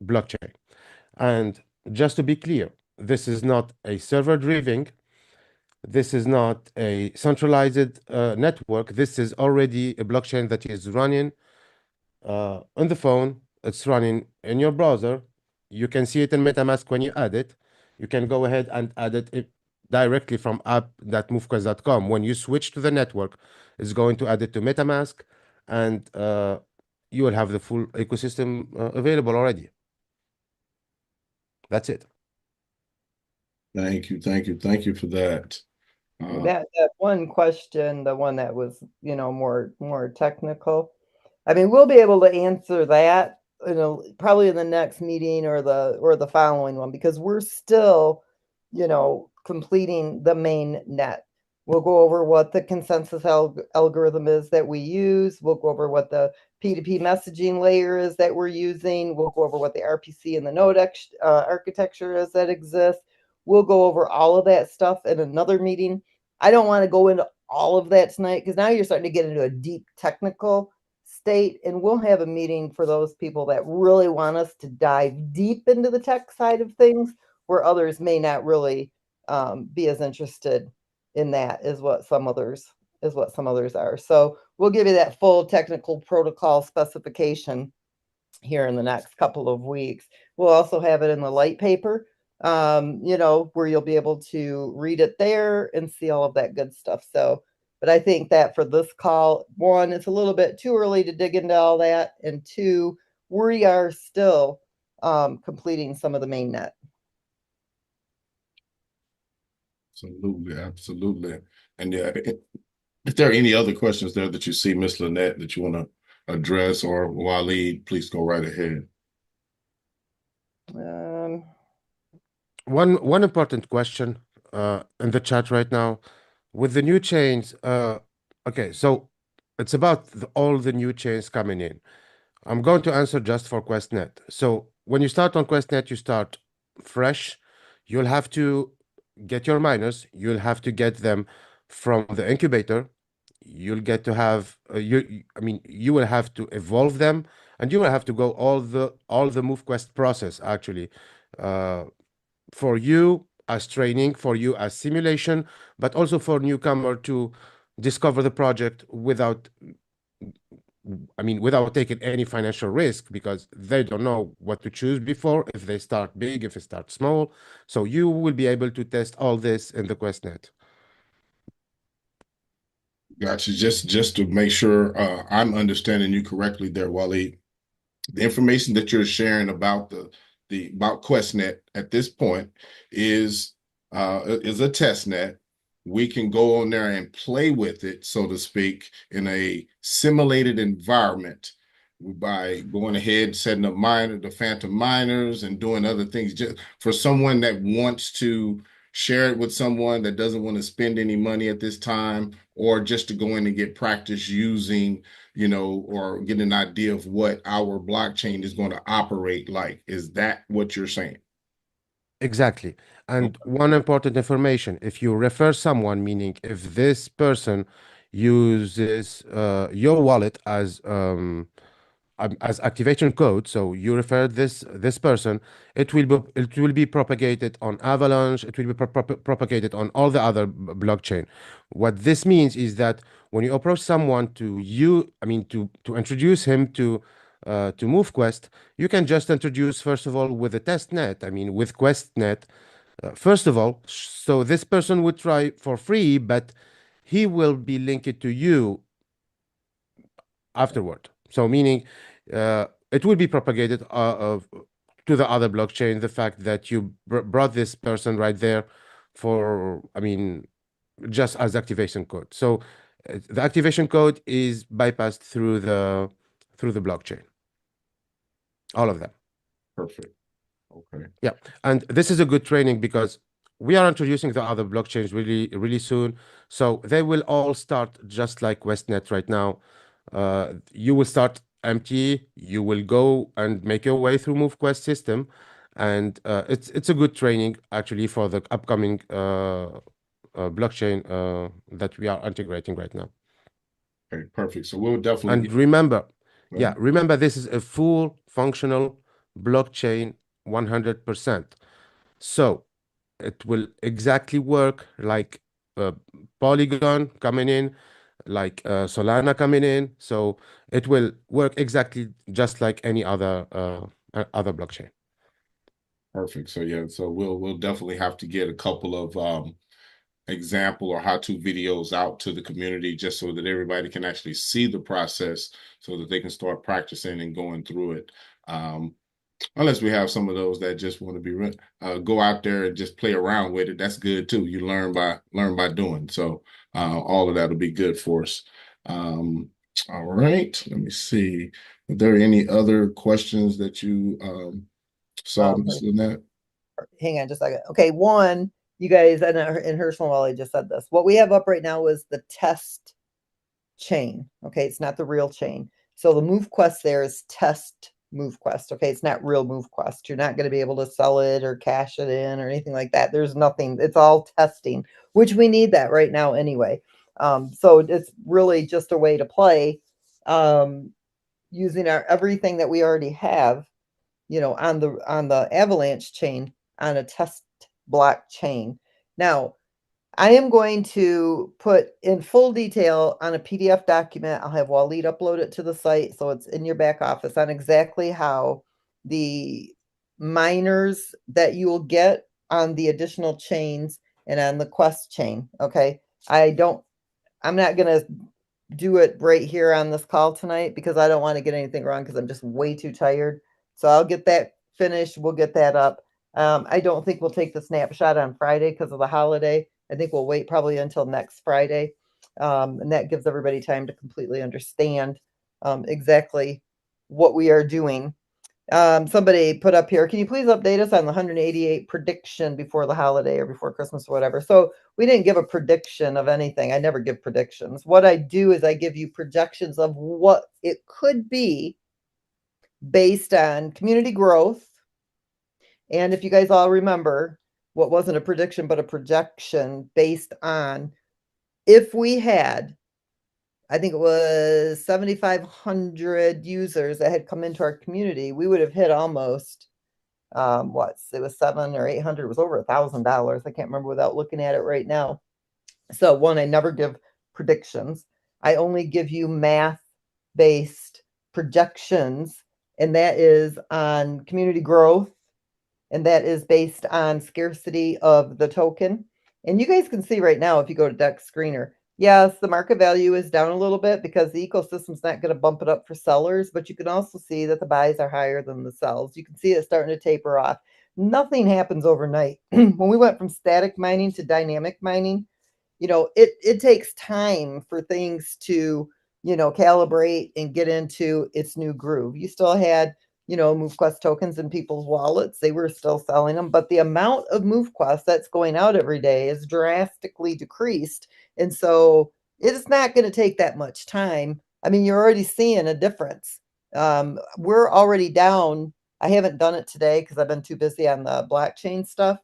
blockchain. And just to be clear, this is not a server-driven. This is not a centralized network. This is already a blockchain that is running on the phone. It's running in your browser. You can see it in MetaMask when you add it. You can go ahead and add it directly from app.movequest.com. When you switch to the network, it's going to add it to MetaMask, and you will have the full ecosystem available already. That's it. Thank you, thank you, thank you for that. That one question, the one that was, more technical. I mean, we'll be able to answer that, probably in the next meeting or the following one, because we're still, completing the main net. We'll go over what the consensus algorithm is that we use. We'll go over what the P2P messaging layer is that we're using. We'll go over what the RPC and the node architecture is that exists. We'll go over all of that stuff in another meeting. I don't want to go into all of that tonight, because now you're starting to get into a deep technical state, and we'll have a meeting for those people that really want us to dive deep into the tech side of things, where others may not really be as interested in that as what some others are. So we'll give you that full technical protocol specification here in the next couple of weeks. We'll also have it in the light paper, where you'll be able to read it there and see all of that good stuff. So, but I think that for this call, one, it's a little bit too early to dig into all that, and two, we are still completing some of the main net. Absolutely, absolutely. And yeah, if there are any other questions there that you see, Miss Lynette, that you want to address, or Waleed, please go right ahead. One important question in the chat right now with the new chains. Okay, so it's about all the new chains coming in. I'm going to answer just for QuestNet. So when you start on QuestNet, you start fresh. You'll have to get your miners. You'll have to get them from the incubator. You'll get to have I mean, you will have to evolve them, and you will have to go all the MoveQuest process actually, uh, for you as training, for you as simulation, but also for newcomer to discover the project without, I mean, without taking any financial risk because they don't know what to choose before, if they start big, if they start small. So you will be able to test all this in the QuestNet. Gotcha. Just to make sure I'm understanding you correctly there, Waleed. The information that you're sharing about the about QuestNet at this point is a test net. We can go on there and play with it, so to speak, in a simulated environment by going ahead, setting up the phantom miners and doing other things. Just for someone that wants to share it with someone that doesn't want to spend any money at this time, or just to go in and get practice using, or get an idea of what our blockchain is going to operate like. Is that what you're saying? Exactly. And one important information, if you refer someone, meaning if this person uses your wallet as activation code, so you refer this person, it will be propagated on Avalanche, it will be propagated on all the other blockchain. What this means is that when you approach someone to introduce him to MoveQuest, you can just introduce first of all with a test net, I mean with QuestNet. First of all, so this person would try for free, but he will be linked to you afterward. So meaning it will be propagated to the other blockchain. The fact that you brought this person right there for, I mean, just as activation code. So the activation code is bypassed through the blockchain. All of them. Perfect. Okay. Yeah, and this is a good training because we are introducing the other blockchains really soon. So they will all start just like QuestNet right now. You will start empty. You will go and make your way through MoveQuest system, and it's a good training actually for the upcoming blockchain that we are integrating right now. Okay, perfect. So we'll definitely And remember, yeah. remember this is a full functional blockchain 100%. So it will exactly work like Polygon coming in, like Solana coming in. So it will work exactly just like any other blockchain. Perfect. So yeah, so we'll definitely have to get a couple of example or how-to videos out to the community just so that everybody can actually see the process so that they can start practicing and going through it. Unless we have some of those that just want to be go out there and just play around with it. That's good too. You learn by doing. So all of that will be good for us. All right. Let me see. Are there any other questions that you saw, Ms. Lynette? Hang on just a second. Okay, one, you guys, and Herschel and Wally just said this. What we have up right now is the test chain. Okay, it's not the real chain. So the MoveQuest there is test MoveQuest. Okay, it's not real MoveQuest. You're not going to be able to sell it or cash it in or anything like that. There's nothing. It's all testing, which we need that right now anyway. So it's really just a way to play using everything that we already have, on the Avalanche chain on a test blockchain. Now, I am going to put in full detail on a PDF document. I'll have Waleed upload it to the site so it's in your back office on exactly how the miners that you will get on the additional chains and on the Quest chain. Okay. I'm not going to do it right here on this call tonight because I don't want to get anything wrong because I'm just way too tired. So I'll get that finished. We'll get that up. I don't think we'll take the snapshot on Friday because of the holiday. I think we'll wait probably until next Friday. And that gives everybody time to completely understand exactly what we are doing. Somebody put up here, can you please update us on the 188 prediction before the holiday or before Christmas or whatever? So we didn't give a prediction of anything. I never give predictions. What I do is I give you projections of what it could be based on community growth. And if you guys all remember, what wasn't a prediction, but a projection based on if we had, I think it was 7,500 users that had come into our community, we would have hit almost, it was 700 or 800, it was over $1,000. I can't remember without looking at it right now. So one, I never give predictions. I only give you math-based projections, and that is on community growth, and that is based on scarcity of the token. And you guys can see right now, if you go to Deck Screener, yes, the market value is down a little bit because the ecosystem's not going to bump it up for sellers, but you can also see that the buys are higher than the sells. You can see it starting to taper off. Nothing happens overnight. When we went from static mining to dynamic mining, it takes time for things to, calibrate and get into its new groove. You still had, MoveQuest tokens in people's wallets. They were still selling them, but the amount of MoveQuest that's going out every day is drastically decreased. And so it's not going to take that much time. I mean, you're already seeing a difference. We're already down. I haven't done it today because I've been too busy on the blockchain stuff,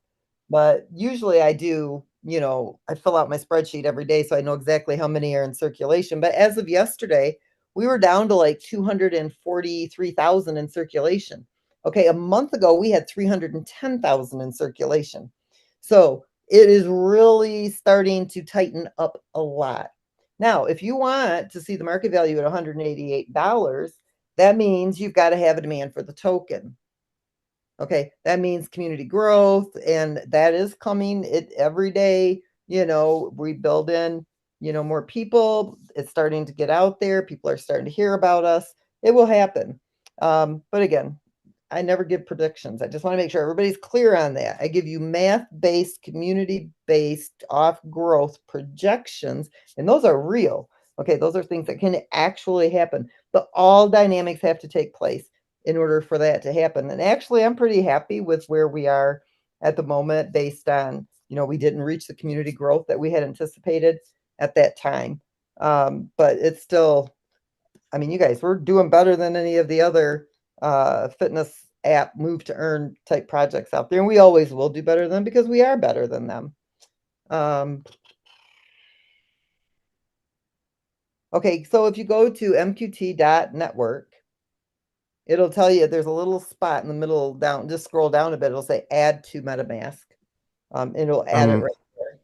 but usually I do, I fill out my spreadsheet every day so I know exactly how many are in circulation. But as of yesterday, we were down to like 243,000 in circulation. Okay, a month ago, we had 310,000 in circulation. So it is really starting to tighten up a lot. Now, if you want to see the market value at $188, that means you've got to have a demand for the token. Okay, that means community growth, and that is coming every day. We build in, more people. It's starting to get out there. People are starting to hear about us. It will happen. But again, I never give predictions. I just want to make sure everybody's clear on that. I give you math-based, community-based off growth projections, and those are real. Okay, those are things that can actually happen, but all dynamics have to take place in order for that to happen. And actually, I'm pretty happy with where we are at the moment based on, we didn't reach the community growth that we had anticipated at that time. But it's still, I mean, you guys, we're doing better than any of the other fitness app move to earn type projects out there. And we always will do better than them because we are better than them. Okay, so if you go to mqt.network, it'll tell you there's a little spot in the middle down, just scroll down a bit. It'll say add to MetaMask. It'll add it right there.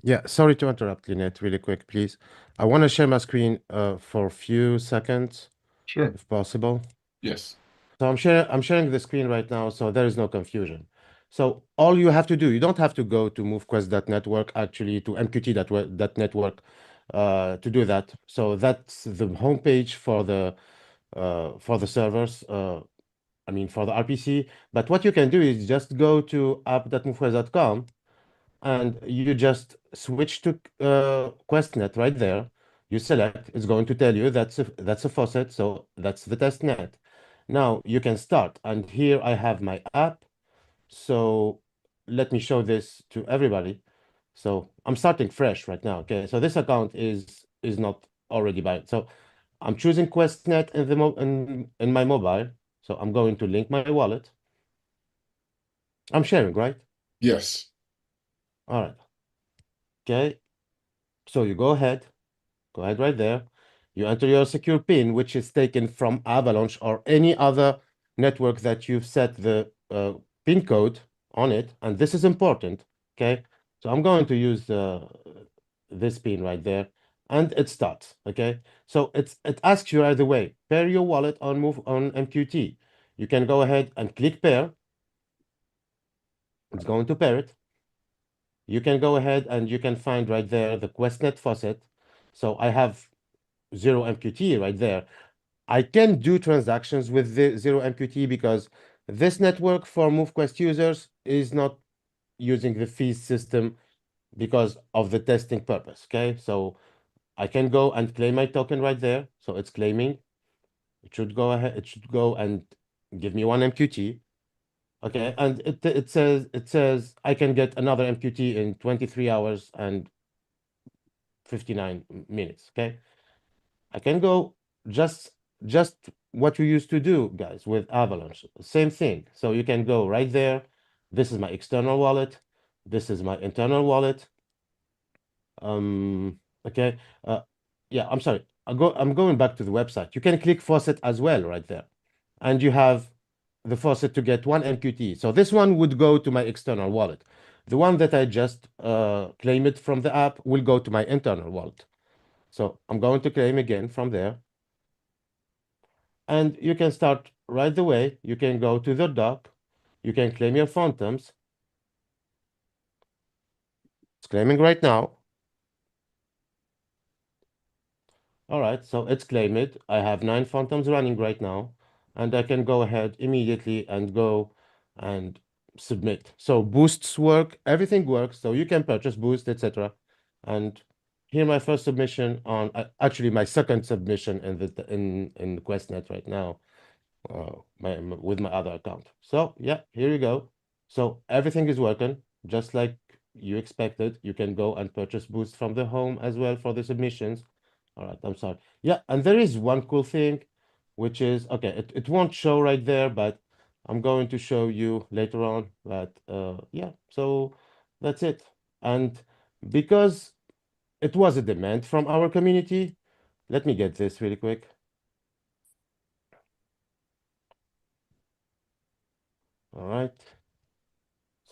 Yeah, sorry to interrupt, Lynette, really quick, please. I want to share my screen for a few seconds, Sure. if possible. Yes. So I'm sharing the screen right now, so there is no confusion. So all you have to do, you don't have to go to MoveQuest.network, actually to MQT.network to do that. So that's the homepage for the servers. I mean, for the RPC. But what you can do is just go to app.movequest.com and you just switch to QuestNet right there. You select, it's going to tell you that's a faucet, so that's the test net. Now you can start, and here I have my app. So let me show this to everybody. So I'm starting fresh right now. Okay, so this account is not already by it. So I'm choosing QuestNet in my mobile. So I'm going to link my wallet. I'm sharing, right? Yes. All right. Okay. So you go ahead right there. You enter your secure PIN, which is taken from Avalanche or any other network that you've set the PIN code on it. And this is important. Okay. So I'm going to use this PIN right there. And it starts. Okay. So it asks you either way, pair your wallet on MQT. You can go ahead and click pair. It's going to pair it. You can go ahead and you can find right there the QuestNet faucet. So I have 0 MQT right there. I can do transactions with the 0 MQT because this network for MoveQuest users is not using the fees system because of the testing purpose. Okay, so I can go and claim my token right there. So it's claiming. It should go ahead. It should go and give me 1 MQT. Okay, and it says I can get another MQT in 23 hours and 59 minutes. Okay, I can go just just what we used to do, guys, with Avalanche. Same thing. So you can go right there. This is my external wallet. This is my internal wallet. Okay. Yeah, I'm sorry. I'm going back to the website. You can click faucet as well right there. And you have the faucet to get one MQT. So this one would go to my external wallet. The one that I just claimed from the app will go to my internal wallet. So I'm going to claim again from there. And you can start right away. You can go to the dock. You can claim your phantoms. It's claiming right now. All right, so it's claimed. I have 9 phantoms running right now, and I can go ahead immediately and go and submit. So boosts work, everything works. So you can purchase boost, etc. And here my first submission on actually my second submission in the in QuestNet right now. With my other account. So yeah, here you go. So everything is working just like you expected. You can go and purchase boost from the home as well for the submissions. All right, I'm sorry. Yeah, and there is one cool thing, which is okay, it won't show right there, but I'm going to show you later on. But yeah, so that's it. And because it was a demand from our community, let me get this really quick. All right.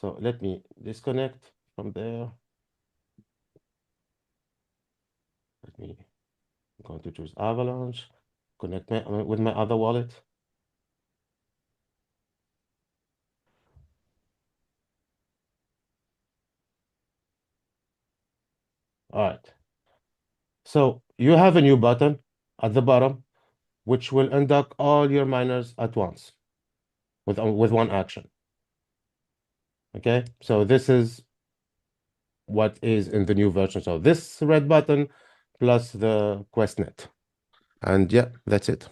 So let me disconnect from there. I'm going to choose Avalanche, connect with my other wallet. All right. So you have a new button at the bottom, which will undock all your miners at once with one action. Okay, so this is what is in the new version. So this red button plus the QuestNet. And yeah, that's it.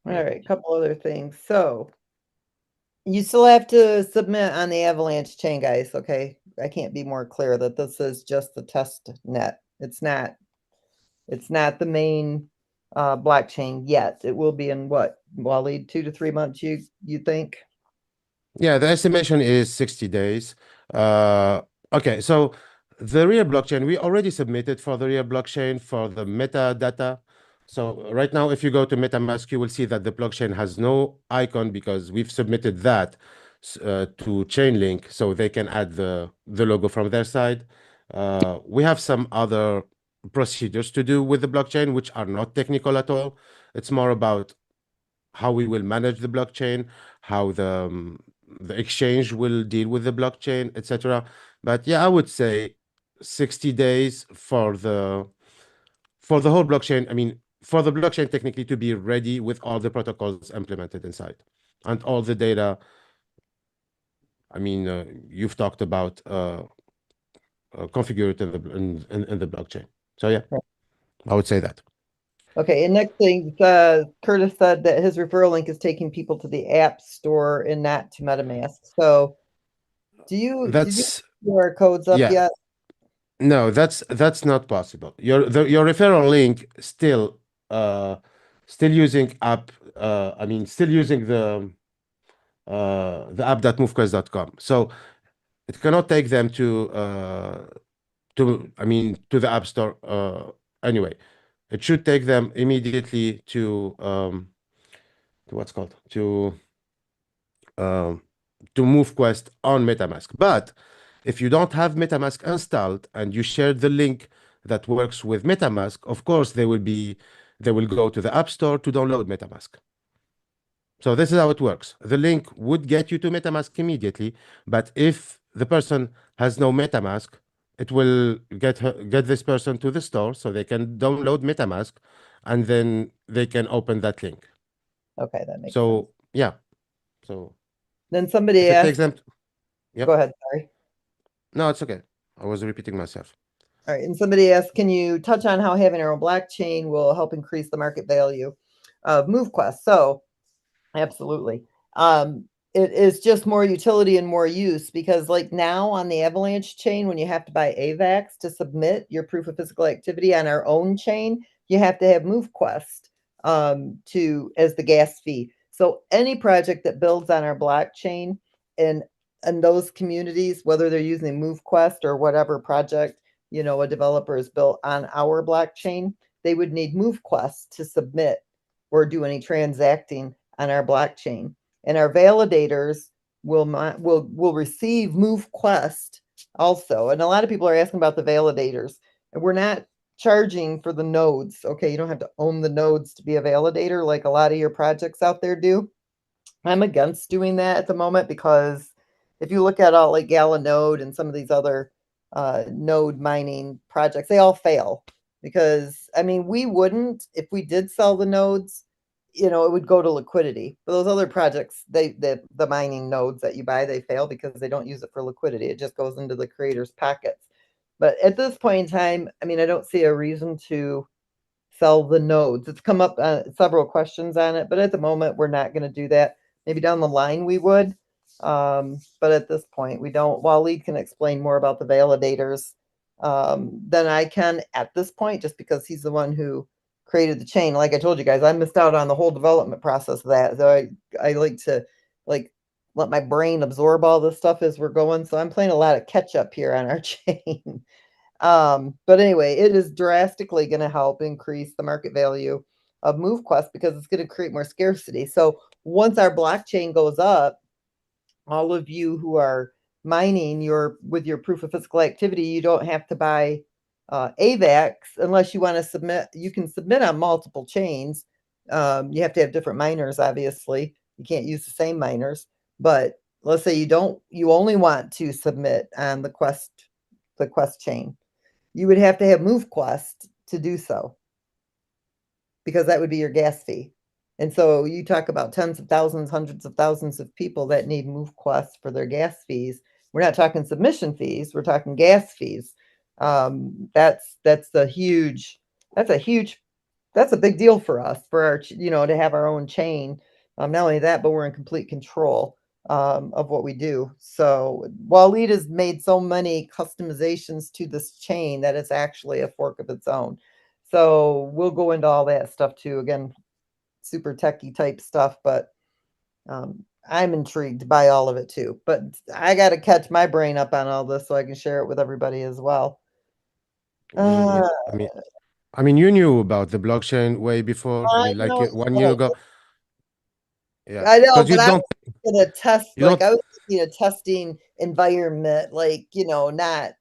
All right, a couple other things. So you still have to submit on the Avalanche chain, guys. Okay, I can't be more clear that this is just the test net. It's not the main blockchain yet. It will be in what, Wally, 2 to 3 months, you think? Yeah, the estimation is 60 days. Okay, so the real blockchain, we already submitted for the real blockchain for the metadata. So right now, if you go to MetaMask, you will see that the blockchain has no icon because we've submitted that to Chainlink, so they can add the logo from their side. We have some other procedures to do with the blockchain, which are not technical at all. It's more about how we will manage the blockchain, how the exchange will deal with the blockchain, etc. But yeah, I would say 60 days for the whole blockchain. I mean, for the blockchain technically to be ready with all the protocols implemented inside and all the data. I mean, you've talked about configured in the blockchain. So yeah, I would say that. Okay, and next thing, Curtis said that his referral link is taking people to the App Store and not to MetaMask. So did you QR codes up yeah. yet? No, that's not possible. Your referral link still using app I mean still using the app.movequest.com. So it cannot take them to to the App Store anyway. It should take them immediately to what's called to MoveQuest on MetaMask. But if you don't have MetaMask installed and you share the link that works with MetaMask, of course they will go to the App Store to download MetaMask. So this is how it works. The link would get you to MetaMask immediately, but if the person has no MetaMask, it will get this person to the store so they can download MetaMask, and then they can open that link. Okay, that makes sense. So yeah. So then somebody if it asked, takes them. Yep. Go ahead, sorry. No, it's okay. I was repeating myself. All right, and somebody asked, can you touch on how having our own blockchain will help increase the market value of MoveQuest? So absolutely. it is just more utility and more use because like now on the Avalanche chain, when you have to buy AVAX to submit your proof of physical activity on our own chain, you have to have MoveQuest to as the gas fee. So any project that builds on our blockchain and those communities, whether they're using MoveQuest or whatever project, you know, a developer has built on our blockchain, they would need MoveQuest to submit or do any transacting on our blockchain. And our validators will receive MoveQuest also. And a lot of people are asking about the validators. And we're not charging for the nodes. Okay, you don't have to own the nodes to be a validator like a lot of your projects out there do. I'm against doing that at the moment because if you look at all like Gala Node and some of these other node mining projects, they all fail because I mean we wouldn't if we did sell the nodes, you know, it would go to liquidity. But those other projects, the mining nodes that you buy, they fail because they don't use it for liquidity. It just goes into the creator's pockets. But at this point in time, I mean, I don't see a reason to sell the nodes. It's come up several questions on it, but at the moment, we're not going to do that. Maybe down the line we would. But at this point, we don't. Waleed can explain more about the validators than I can at this point, just because he's the one who created the chain. Like I told you guys, I missed out on the whole development process of that. So I like to like let my brain absorb all this stuff as we're going. So I'm playing a lot of catch up here on our chain. But anyway, it is drastically going to help increase the market value of MoveQuest because it's going to create more scarcity. So once our blockchain goes up, all of you who are mining with your proof of physical activity, you don't have to buy AVAX unless you want to submit. You can submit on multiple chains. You have to have different miners, obviously. You can't use the same miners. But let's say you only want to submit on the Quest chain. You would have to have MoveQuest to do so because that would be your gas fee. And so you talk about tens of thousands, hundreds of thousands of people that need MoveQuest for their gas fees. We're not talking submission fees. We're talking gas fees. That's a big deal for us, for our, you know, to have our own chain. Not only that, but we're in complete control of what we do. So Waleed has made so many customizations to this chain that it's actually a fork of its own. So we'll go into all that stuff too. Again, super techie type stuff, but I'm intrigued by all of it too. But I got to catch my brain up on all this so I can share it with everybody as well. Yeah, I mean, you knew about the blockchain way before. I mean, like 1 year ago. Yeah, I know, because you but I don't, was in a test, you like don't. I was in a testing environment, like, you know, not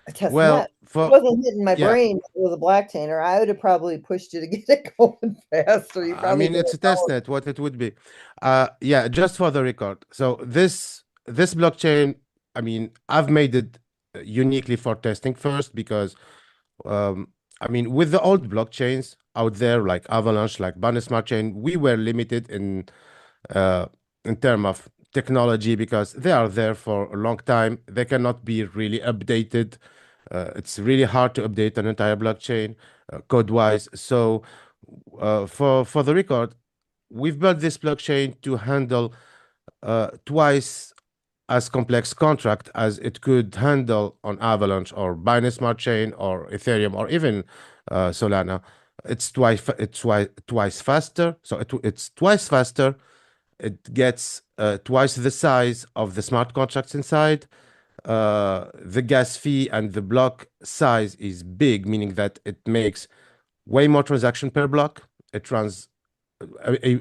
a test net. Well, It wasn't hitting my yeah, brain. It was a blockchain, or I would have probably pushed you to get it going faster. You I probably mean, did it's it a test net, what it would be. Yeah, just for the record. So this blockchain, I mean, I've made it uniquely for testing first because um, I mean, with the old blockchains out there like Avalanche, like Binance Smart Chain, we were limited uh, in terms of technology because they are there for a long time. They cannot be really updated. It's really hard to update an entire blockchain code-wise. So for the record, we've built this blockchain to handle twice as complex contract as it could handle on Avalanche or Binance Smart Chain or Ethereum or even Solana. It's twice faster. So it's twice faster. It gets twice the size of the smart contracts inside. The gas fee and the block size is big, meaning that it makes way more transaction per block. It runs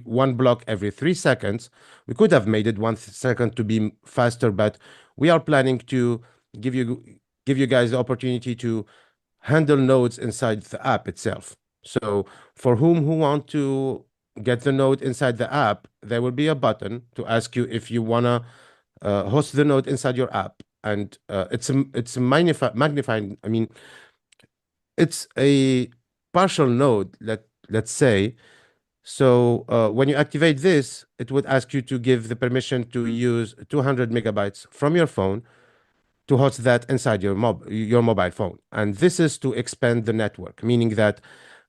one block every 3 seconds. We could have made it 1 second to be faster, but we are planning to give you guys the opportunity to handle nodes inside the app itself. So for who want to get the node inside the app, there will be a button to ask you if you wanna host the node inside your app, and it's a magnifying. I mean, it's a partial node. Let's say. So when you activate this, it would ask you to give the permission to use 200 megabytes from your phone to host that inside your mobile phone. And this is to expand the network, meaning that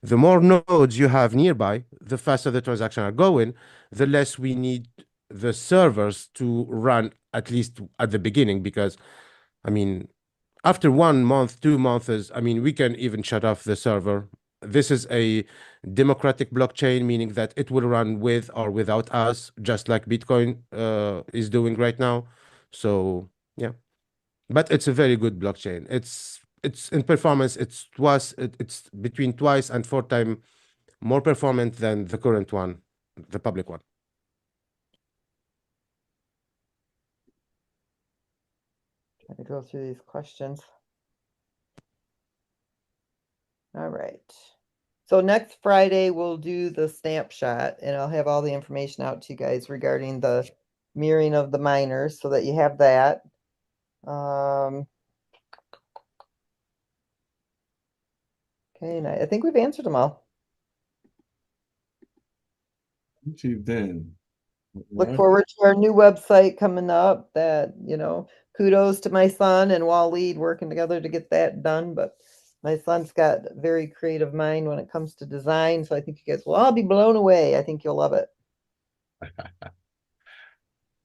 the more nodes you have nearby, the faster the transactions are going, the less we need the servers to run, at least at the beginning, because I mean, after 1 month, 2 months, I mean, we can even shut off the server. This is a democratic blockchain, meaning that it will run with or without us, just like Bitcoin is doing right now. So yeah, but it's a very good blockchain. It's in performance. It's between twice and 4 times more performant than the current one, the public one. Trying to go through these questions. All right. So next Friday, we'll do the snapshot, and I'll have all the information out to you guys regarding the mirroring of the miners so that you have that. Okay, and I think we've answered them all. Then. Look forward to our new website coming up. That, kudos to my son and Waleed working together to get that done. But my son's got a very creative mind when it comes to design. So I think you guys will all be blown away. I think you'll love it.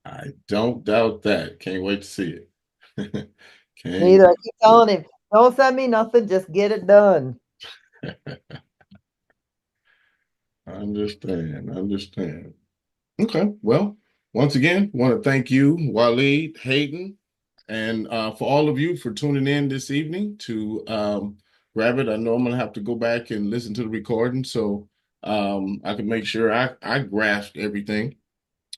I don't doubt that. Can't wait to see it. Neither. I keep telling him, don't send me nothing, just get it done. Understand. Okay, well, once again, want to thank you, Waleed, Hayden, and for all of you for tuning in this evening to grab it. I know I'm going to have to go back and listen to the recording so I can make sure I grasped everything.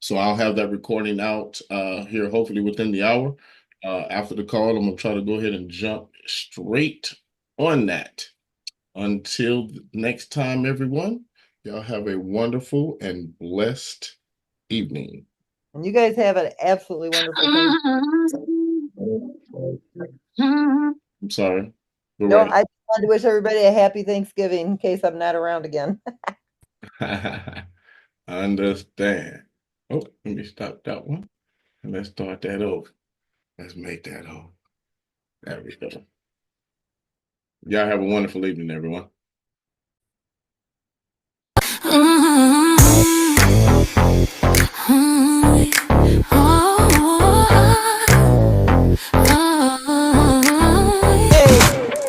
So I'll have that recording out here hopefully within the hour. After the call, I'm going to try to go ahead and jump straight on that. Until next time, everyone, y'all have a wonderful and blessed evening. And you guys have an absolutely wonderful day. I'm sorry. No, I just wanted to wish everybody a happy Thanksgiving in case I'm not around again. I understand. Oh, let me stop that one. And let's start that over. Let's make that over. There we go. Y'all have a wonderful evening, everyone.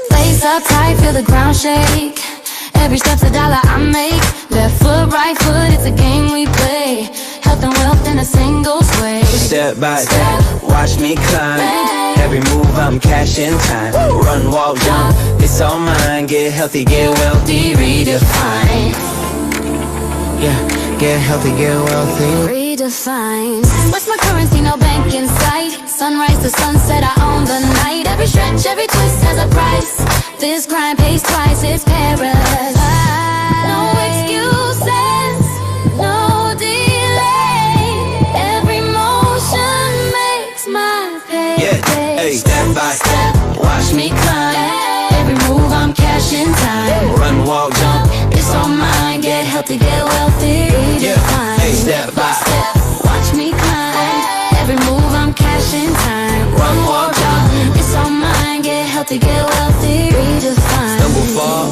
Face up tight, feel the ground shake. Every step's a dollar I make. Left foot, right foot, it's a game we play. Health and wealth in a single sway. Step by step, watch me climb. Every move I'm cashing time. Run, walk, jump, it's all mine. Get healthy, get wealthy, redefine. Yeah, get healthy, get wealthy. Redefine. What's my currency? No bank in sight. Sunrise to sunset, I own the night. Every stretch, every twist has a price. This grind pays twice, it's paradise. No excuses, no delay. Every motion makes my payday. Yeah, hey, step by step, watch me climb. Every move I'm cashing time. Run, walk, jump, it's all mine. Get healthy, get wealthy. Redefine. Hey, step by step, watch me climb. Every move I'm cashing time. Run, walk, jump, it's all mine. Get healthy, get wealthy. Redefine. Stumble, fall,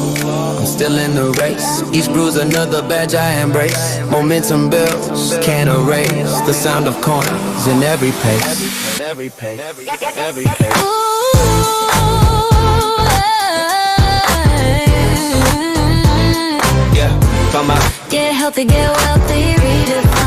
I'm still in the race. Each bruise another badge I embrace. Momentum builds, can't erase the sound of coins in every pace. Every pace, every pace. Get healthy, get wealthy, redefine.